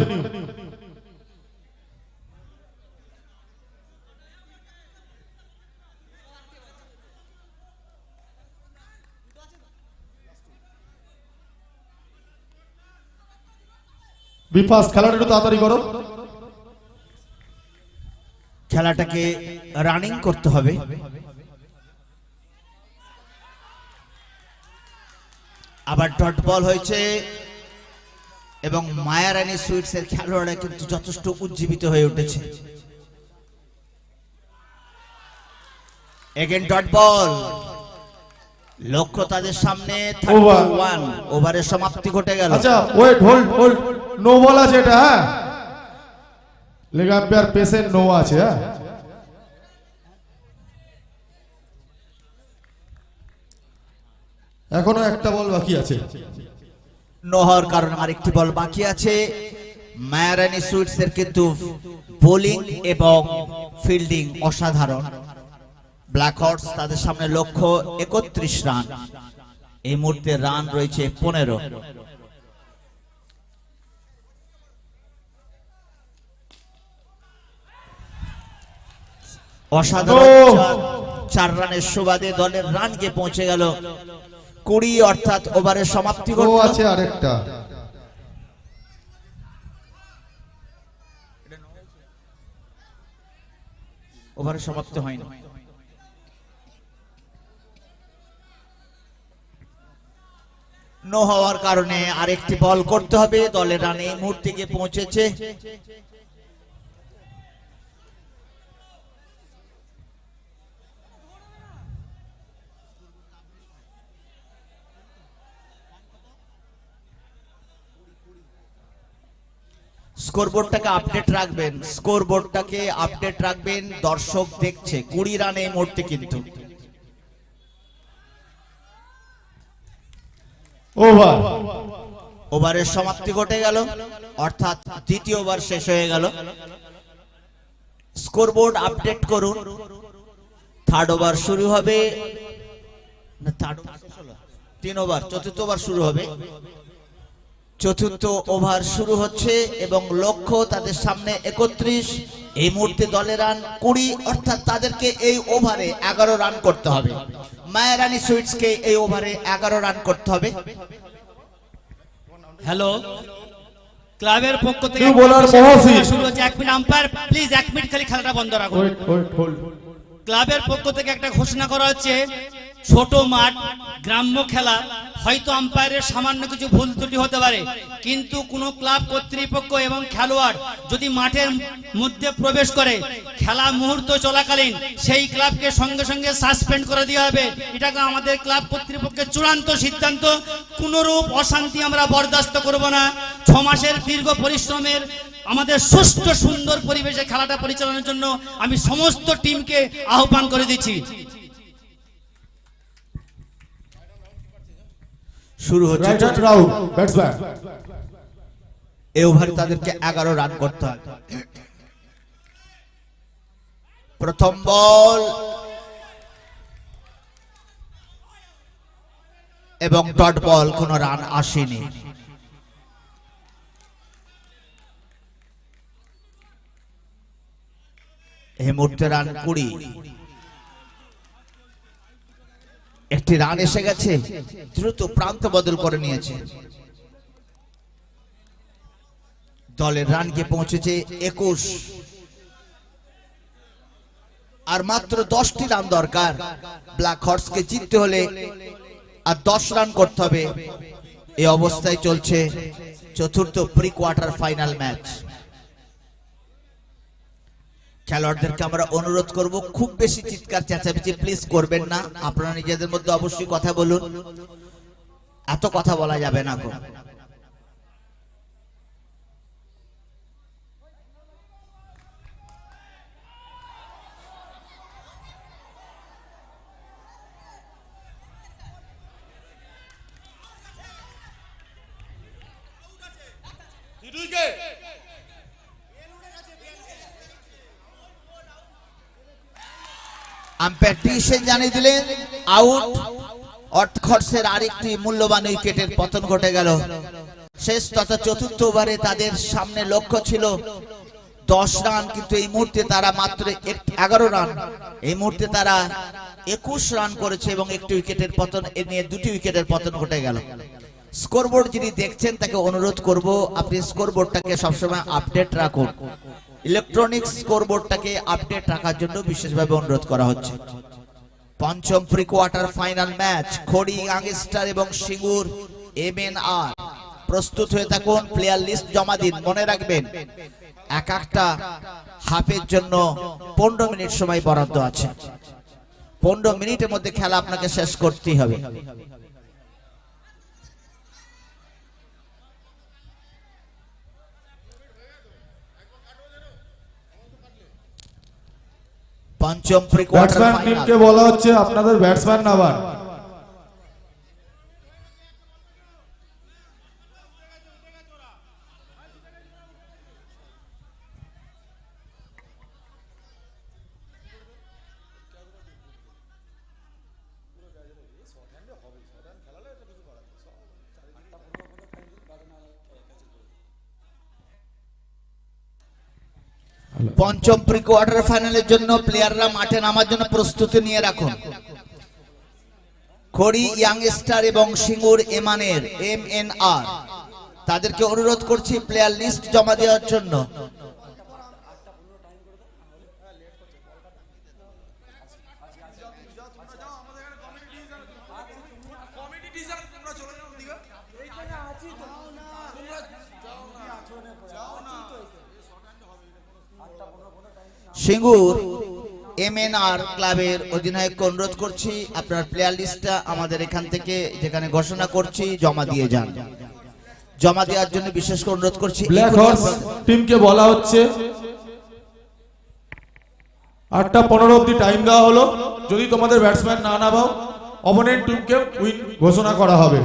Speaker 2: বিপাস খেলাটা একটু তাড়াতাড়ি করো।
Speaker 1: খেলাটাকে রানিং করতে হবে। আবার ডট বল হয়েছে এবং মায়ারানী সুইটস এর খেলোয়াড়রা কিন্তু যথেষ্ট উজ্জীবিত হয়ে উঠেছে। এগেন ডট বল, লক্ষ্য তাদের সামনে। 31 ওভারের সমাপ্তি ঘটে গেল।
Speaker 2: আচ্ছা wait, hold hold, no ball আছে এটা, হ্যাঁ লেগ আম্পায়ার পেসের নো আছে। হ্যাঁ এখনো একটা বল বাকি আছে।
Speaker 1: নো হওয়ার কারণে আরেকটি বল বাকি আছে। মায়ারানী সুইটস এর কিন্তু বোলিং এবং ফিল্ডিং অসাধারণ। ব্ল্যাক হর্স তাদের সামনে লক্ষ্য 31 রান। এই মুহূর্তে রান রয়েছে 15। অসাধারণ 4 রানের সুবাদে দলের রান গিয়ে পৌঁছে গেল 20, অর্থাৎ ওভারের সমাপ্তি
Speaker 2: ও
Speaker 1: ঘটল।
Speaker 2: আছে আরেকটা।
Speaker 1: ওভারের সমাপ্তি হয়নি। নো হওয়ার কারণে আরেকটি বল করতে হবে। দলের রানে এই মুহূর্তে গিয়ে পৌঁছেছে। স্কোরবোর্ডটাকে আপডেট রাখবেন, স্কোরবোর্ডটাকে আপডেট রাখবেন। দর্শক দেখছে 20 রান এই মুহূর্তে কিন্তু।
Speaker 2: ওভার,
Speaker 1: ওভারের সমাপ্তি ঘটে গেল, অর্থাৎ দ্বিতীয় ওভার শেষ হয়ে গেল। স্কোরবোর্ড আপডেট করুন। থার্ড ওভার শুরু হবে না, থার্ড ওভার শেষ হলো, 3 ওভার, চতুর্থ ওভার শুরু হবে। চতুর্থ ওভার শুরু হচ্ছে এবং লক্ষ্য তাদের সামনে 31। এই মুহূর্তে দলের রান 20, অর্থাৎ তাদেরকে এই ওভারে 11 রান করতে হবে। মায়ারানী সুইটসকে এই ওভারে 11 রান করতে হবে।
Speaker 11: হ্যালো, ক্লাবের পক্ষ থেকে শুরু হচ্ছে। 1 মিনিট আম্পায়ার প্লিজ, 1 মিনিট খালি খেলাটা বন্ধ রাখুন। ক্লাবের পক্ষ থেকে একটা ঘোষণা করা হচ্ছে, ছোট মাঠ, গ্রাম্য খেলা, হয়তো আম্পায়ারের সামান্য কিছু ভুল ত্রুটি হতে পারে, কিন্তু কোনো ক্লাব কর্তৃপক্ষ এবং খেলোয়াড় যদি মাঠের মধ্যে প্রবেশ করে খেলা মুহূর্ত চলাকালীন সেই ক্লাবকে সঙ্গে সঙ্গে সাসপেন্ড করে দেওয়া হবে। এটাকে আমাদের ক্লাব কর্তৃপক্ষের চূড়ান্ত সিদ্ধান্ত। কোনোরূপ অশান্তি আমরা বরদাস্ত করব না। 6 মাসের দীর্ঘ পরিশ্রমের আমাদের সুষ্ঠু সুন্দর পরিবেশে খেলাটা পরিচালনার জন্য আমি সমস্ত টিমকে আহ্বান করে দিচ্ছি।
Speaker 1: শুরু হচ্ছে এই ওভারে তাদেরকে 11 রান করতে হবে। প্রথম বল এবং ডট বল, কোনো রান আসেনি। এই মুহূর্তে রান 20। একটি রান এসে গেছে, দ্রুত প্রান্ত বদল করে নিয়েছে। দলের রান গিয়ে পৌঁছেছে 21, আর মাত্র 10টি রান দরকার। ব্ল্যাক হর্সকে জিততে হলে আর 10 রান করতে হবে। এই অবস্থায় চলছে চতুর্থ প্রি কোয়ার্টার ফাইনাল ম্যাচ। খেলোয়াড়দেরকে আমরা অনুরোধ করব, খুব বেশি চিৎকার চেঁচামেচি প্লিজ করবেন না। আপনারা নিজেদের মধ্যে অবশ্যই কথা বলুন, এত কথা বলা যাবে না। আম্পায়ার ডিসিশন জানিয়ে দিলেন আউট। অটখটসের আরেকটি মূল্যবান উইকেটের পতন ঘটে গেল। শেষ তথা চতুর্থ ওভারে তাদের সামনে লক্ষ্য ছিল 10 রান, কিন্তু এই মুহূর্তে তারা মাত্র 11 রান। এই মুহূর্তে তারা 21 রান করেছে এবং একটি উইকেটের পতন, এ নিয়ে 2টি উইকেটের পতন ঘটে গেল। স্কোরবোর্ড যিনি দেখছেন তাকে অনুরোধ করব আপনি স্কোরবোর্ডটাকে সবসময় আপডেট রাখুন। ইলেকট্রনিক স্কোরবোর্ডটাকে আপডেট রাখার জন্য বিশেষভাবে অনুরোধ করা হচ্ছে। পঞ্চম প্রি কোয়ার্টার ফাইনাল ম্যাচ খড়ি ইয়াংস্টার এবং সিঙ্গুর MNR। প্রস্তুত হয়ে থাকুন, প্লেয়ার লিস্ট জমা দিন। মনে রাখবেন এক একটা হাফের জন্য 15 মিনিট সময় বরাদ্দ আছে। 15 মিনিটের মধ্যে খেলা আপনাকে শেষ করতেই হবে। পঞ্চম প্রি কোয়ার্টার
Speaker 2: ব্যাটসম্যান টিমকে বলা হচ্ছে আপনাদের ব্যাটসম্যান নামান।
Speaker 1: পঞ্চম প্রি কোয়ার্টার ফাইনালের জন্য প্লেয়াররা মাঠে নামার জন্য প্রস্তুতি নিয়ে রাখুন। খড়ি ইয়াংস্টার এবং সিঙ্গুর MNR তাদেরকে অনুরোধ করছি প্লেয়ার লিস্ট জমা দেওয়ার জন্য। সিঙ্গুর MNR ক্লাবের অধিনায়ককে অনুরোধ করছি আপনার প্লেয়ার লিস্টটা আমাদের এখান থেকে যেখানে ঘোষণা করছি জমা দিয়ে যান। জমা দেওয়ার জন্য বিশেষ করে অনুরোধ করছি।
Speaker 2: ব্ল্যাক হর্স টিমকে বলা হচ্ছে 8:15 অবধি টাইম দেওয়া হলো। যদি তোমাদের ব্যাটসম্যান না নামাও অপোনেন্ট টিমকে উইন ঘোষণা করা হবে।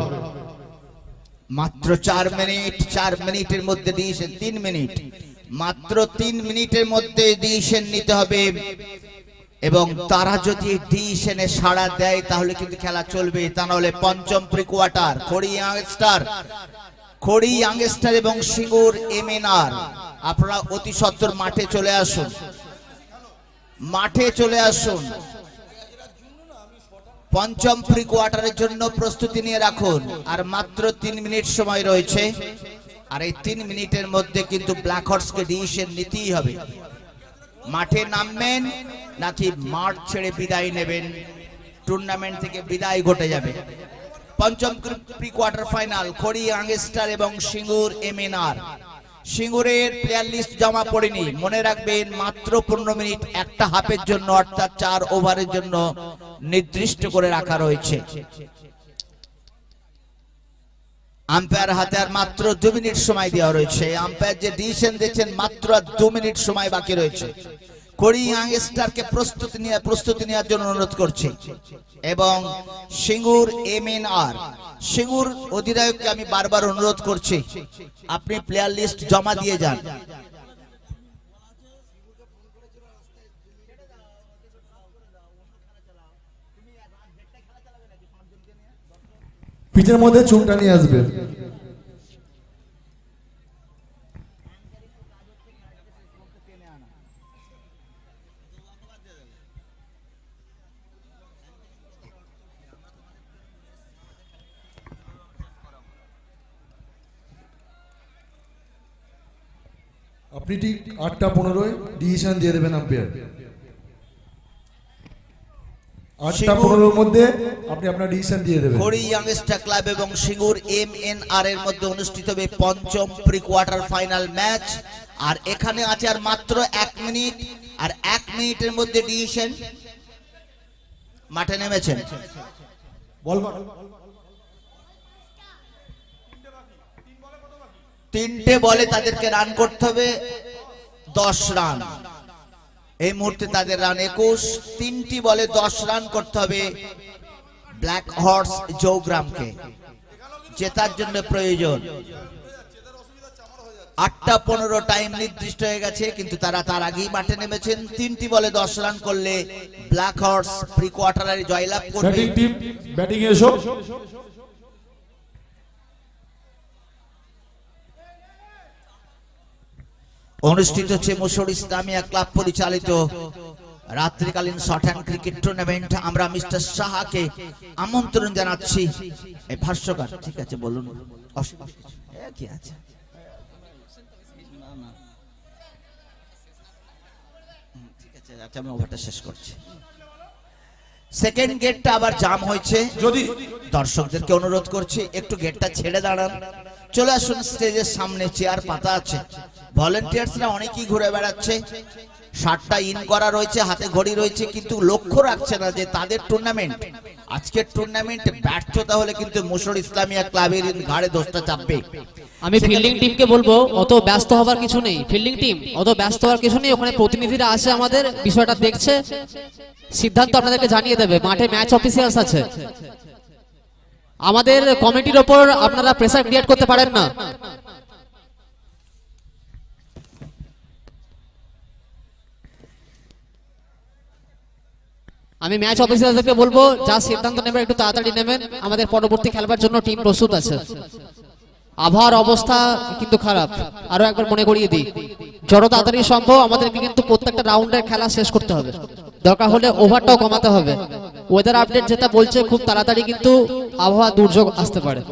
Speaker 1: মাত্র 4 মিনিট, 4 মিনিটের মধ্যে ডিসিশন 3 মিনিট, মাত্র 3 মিনিটের মধ্যে ডিসিশন নিতে হবে এবং তারা যদি ডিসিশনে সাড়া দেয় তাহলে কিন্তু খেলা চলবে, তা নাহলে পঞ্চম প্রি কোয়ার্টার খড়ি ইয়াংস্টার এবং সিঙ্গুর MNR আপনারা অতি সত্বর মাঠে চলে আসুন, মাঠে চলে আসুন। পঞ্চম প্রি কোয়ার্টারের জন্য প্রস্তুতি নিয়ে রাখুন। আর মাত্র 3 মিনিট সময় রয়েছে, আর এই 3 মিনিটের মধ্যে কিন্তু ব্ল্যাক হর্সকে ডিসিশন নিতেই হবে। মাঠে নামবেন নাকি মাঠ ছেড়ে বিদায় নেবেন, টুর্নামেন্ট থেকে বিদায় ঘটে যাবে। পঞ্চম প্রি কোয়ার্টার ফাইনাল খড়ি ইয়াংস্টার এবং সিঙ্গুর MNR। সিঙ্গুরের প্লেয়ার লিস্ট জমা পড়েনি, মনে রাখবেন মাত্র 15 মিনিট একটা হাফের জন্য, অর্থাৎ 4 ওভারের জন্য নির্দিষ্ট করে রাখা রয়েছে। আম্পায়ার হাতে আর মাত্র 2 মিনিট সময় দেওয়া রয়েছে। আম্পায়ার যে ডিসিশন দিয়েছেন মাত্র 2 মিনিট সময় বাকি রয়েছে। খড়ি ইয়াংস্টারকে প্রস্তুতি নেওয়ার জন্য অনুরোধ করছি এবং সিঙ্গুর MNR সিঙ্গুর অধিনায়ককে আমি বারবার অনুরোধ করছি আপনি প্লেয়ার লিস্ট জমা দিয়ে যান।
Speaker 2: পিচের মধ্যে চুমটা নিয়ে আসবে। আপনি ঠিক 8:15 ডিসিশন দিয়ে দেবেন আম্পায়ার। 8:15 মধ্যে আপনি আপনার ডিসিশন দিয়ে দেবেন।
Speaker 1: খড়ি ইয়াংস্টার ক্লাব এবং সিঙ্গুর MNR এর মধ্যে অনুষ্ঠিত হবে পঞ্চম প্রি কোয়ার্টার ফাইনাল ম্যাচ। আর এখানে আছে আর মাত্র 1 মিনিট, আর 1 মিনিটের মধ্যে ডিসিশন। মাঠে নেমেছেন,
Speaker 2: বল
Speaker 1: 3টে বলে তাদেরকে রান করতে হবে 10 রান। এই মুহূর্তে তাদের রান 21। 3টি বলে 10 রান করতে হবে ব্ল্যাক হর্স জৌগ্রামকে, জেতার জন্য প্রয়োজন। 8:15 টাইম নির্দিষ্ট হয়ে গেছে, কিন্তু তারা তার আগেই মাঠে নেমেছেন। 3টি বলে 10 রান করলে ব্ল্যাক হর্স প্রি কোয়ার্টারে জয়লাভ করবে।
Speaker 2: ব্যাটিং টিম ব্যাটিং এসো।
Speaker 1: অনুষ্ঠিত হচ্ছে মুশোর ইসলামিয়া ক্লাব পরিচালিত রাত্রিকালীন শর্ট হ্যান্ড ক্রিকেট টুর্নামেন্ট। আমরা মিস্টার সাহাকে আমন্ত্রণ জানাচ্ছি। এই ভাষ্যকার ঠিক আছে, বলুন কি আছে। ঠিক আছে, আচ্ছা আমি ওভারটা শেষ করছি। সেকেন্ড গেটটা আবার জাম হয়েছে, যদি দর্শকদেরকে অনুরোধ করছি একটু গেটটা ছেড়ে দাঁড়ান। চলে আসুন স্টেজের সামনে, চেয়ার পাতা আছে। ভলেন্টিয়ার্সরা অনেকেই ঘুরে বেড়াচ্ছে, 60টা ইন করা রয়েছে, হাতে ঘড়ি রয়েছে, কিন্তু লক্ষ্য রাখছে না যে তাদের টুর্নামেন্ট, আজকের টুর্নামেন্টে ব্যর্থতা হলে কিন্তু মুশোর ইসলামিয়া ক্লাবের ঘাড়ে দোষটা চাপবে।
Speaker 10: আমি ফিল্ডিং টিমকে বলবো অত ব্যস্ত হওয়ার কিছু নেই। ফিল্ডিং টিম অত ব্যস্ত হওয়ার কিছু নেই, ওখানে প্রতিনিধিরা আছে, আমাদের বিষয়টা দেখছে, সিদ্ধান্ত আপনাদেরকে জানিয়ে দেবে। মাঠে ম্যাচ অফিসিয়ালস আছে, আমাদের কমিটির ওপর আপনারা প্রেসার ক্রিয়েট করতে পারেন না। আমি ম্যাচ অফিসারদেরকে বলবো যা সিদ্ধান্ত নেবেন একটু তাড়াতাড়ি নেবেন, আমাদের পরবর্তী খেলবার জন্য টিম প্রস্তুত আছে। আবহাওয়ার অবস্থা কিন্তু খারাপ, আরো একবার মনে করিয়ে দিই, যত তাড়াতাড়ি সম্ভব আমাদেরকে কিন্তু প্রত্যেকটা রাউন্ডের খেলা শেষ করতে হবে, দরকার হলে ওভারটাও কমাতে হবে। ওয়েদার আপডেট যেটা বলছে খুব তাড়াতাড়ি কিন্তু আবহাওয়া দুর্যোগ আসতে পারে।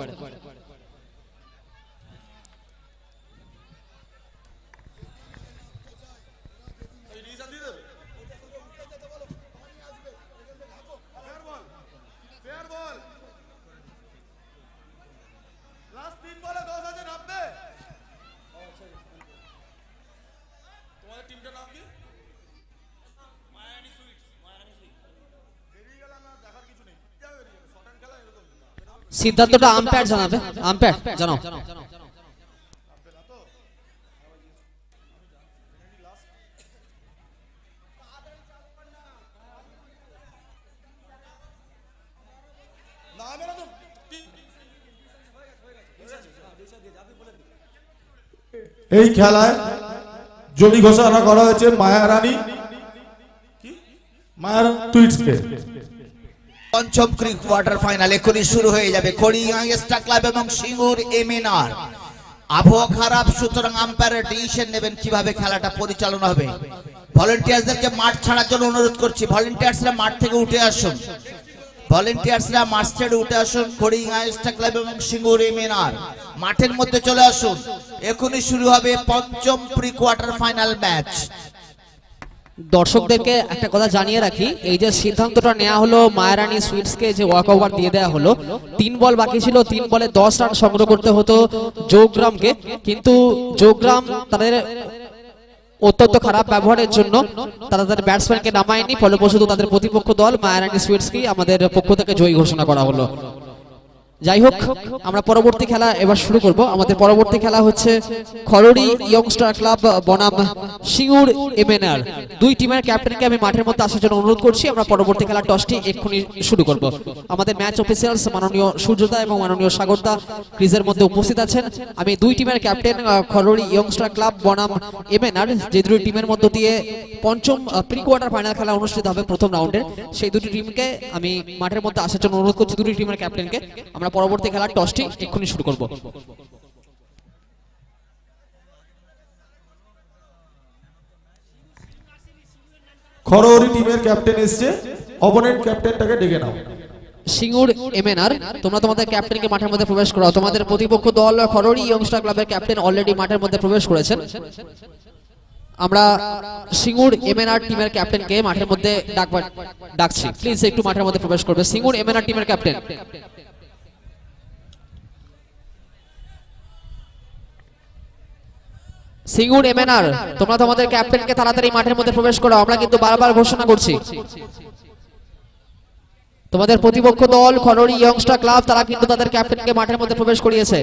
Speaker 10: সিদ্ধান্তটা আম্পায়ার জানাবে, আম্পায়ার জানাও।
Speaker 2: এই খেলায় জমি ঘোষণা করা হয়েছে মায়ারানী টুইটসকে।
Speaker 1: পঞ্চম কোয়ার্টার ফাইনাল এখনই শুরু হয়ে যাবে। খড়িয়া এক্সট্রা ক্লাব এবং সিঙ্গুর এমএনআর। আবহাওয়া খারাপ, সুতরাং আম্পায়ারের ডিসিশন নেবেন কিভাবে খেলাটা পরিচালনা হবে। ভলেন্টিয়ার্সদেরকে মাঠ ছাড়ার জন্য অনুরোধ করছি। ভলেন্টিয়ার্সরা মাঠ থেকে উঠে আসুন, ভলেন্টিয়ার্সরা মাঠ ছেড়ে উঠে আসুন। খড়িয়া এক্সট্রা ক্লাব এবং সিঙ্গুর এমএনআর মাঠের মধ্যে চলে আসুন। এখনই শুরু হবে পঞ্চম প্রি কোয়ার্টার ফাইনাল ম্যাচ।
Speaker 10: দর্শকদেরকে একটা কথা জানিয়ে রাখি, এই যে সিদ্ধান্তটা নেওয়া হলো মায়ারানী সুইটসকে যে ওয়াক ওভার দিয়ে দেওয়া হলো, 3 বল বাকি ছিল, 3 বলে 10 রান সংগ্রহ করতে হতো যোগগ্রামকে, কিন্তু যোগগ্রাম তাদের অত্যন্ত খারাপ ব্যবহারের জন্য তারা তাদের ব্যাটসম্যানকে নামায়নি, ফলপ্রসূত তাদের প্রতিপক্ষ দল মায়ারানী সুইটসকে আমাদের পক্ষ থেকে জয়ী ঘোষণা করা হলো। যাই হোক, আমরা পরবর্তী খেলা এবার শুরু করব। আমাদের পরবর্তী খেলা হচ্ছে খড়ড়ি ইয়ংস্টার ক্লাব বনাম সিঙ্গুর এমএনআর। দুই টিমের ক্যাপ্টেনকে আমি মাঠের মধ্যে আসার জন্য অনুরোধ করছি। আমরা পরবর্তী খেলা টসটি এক্ষুনি শুরু করব। আমাদের ম্যাচ অফিসিয়ালস মাননীয় সূর্যদা এবং মাননীয় সাগরদা ক্রিজের মধ্যে উপস্থিত আছেন। আমি দুই টিমের ক্যাপ্টেন খড়ড়ি ইয়ংস্টার ক্লাব বনাম এমএনআর, যে দুই টিমের মধ্য দিয়ে পঞ্চম প্রি কোয়ার্টার ফাইনাল খেলা অনুষ্ঠিত হবে প্রথম রাউন্ডের, সেই দুটি টিমকে আমি মাঠের মধ্যে আসার জন্য অনুরোধ করছি, দুটি টিমের ক্যাপ্টেনকে। আমরা পরবর্তী খেলার টসটি এক্ষুনি শুরু করব।
Speaker 2: খড়ড়ি টিমের ক্যাপ্টেন এসেছে, অপোনেন্ট ক্যাপ্টেনটাকে ডেকে নাও।
Speaker 10: সিঙ্গুর এমএনআর, তোমরা তোমাদের ক্যাপ্টেনকে মাঠের মধ্যে প্রবেশ করাও। তোমাদের প্রতিপক্ষ দল খড়ড়ি ইয়ংস্টার ক্লাবের ক্যাপ্টেন অলরেডি মাঠের মধ্যে প্রবেশ করেছেন। আমরা সিঙ্গুর এমএনআর টিমের ক্যাপ্টেনকে মাঠের মধ্যে ডাকছি, প্লিজ একটু মাঠের মধ্যে প্রবেশ করবে। সিঙ্গুর এমএনআর টিমের ক্যাপ্টেন সিঙ্গুর এমএনআর, তোমরা তোমাদের ক্যাপ্টেনকে তাড়াতাড়ি মাঠের মধ্যে প্রবেশ করো। আমরা কিন্তু বারবার ঘোষণা করছি, তোমাদের প্রতিপক্ষ দল খড়ড়ি ইয়ংস্টার ক্লাব তারা কিন্তু তাদের ক্যাপ্টেনকে মাঠের মধ্যে প্রবেশ করিয়েছে।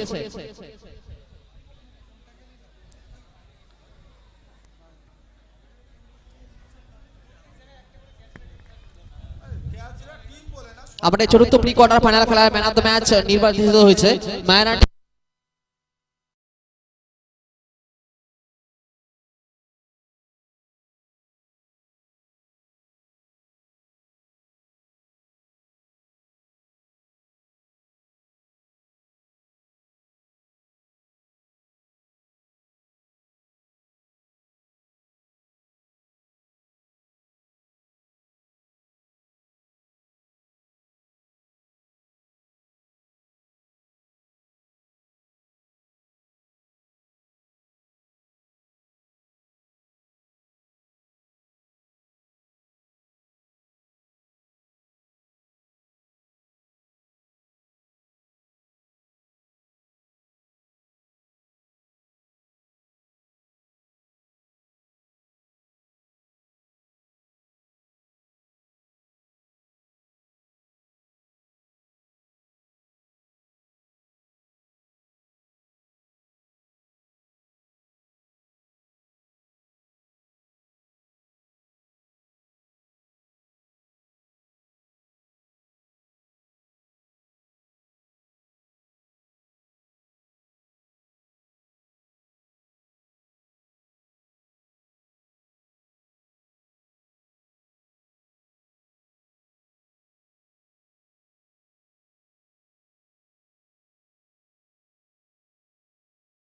Speaker 10: আমাদের চতুর্থ প্রি কোয়ার্টার ফাইনাল খেলার ম্যান অফ দ্য ম্যাচ নির্বাচিত হয়েছে মায়ারানী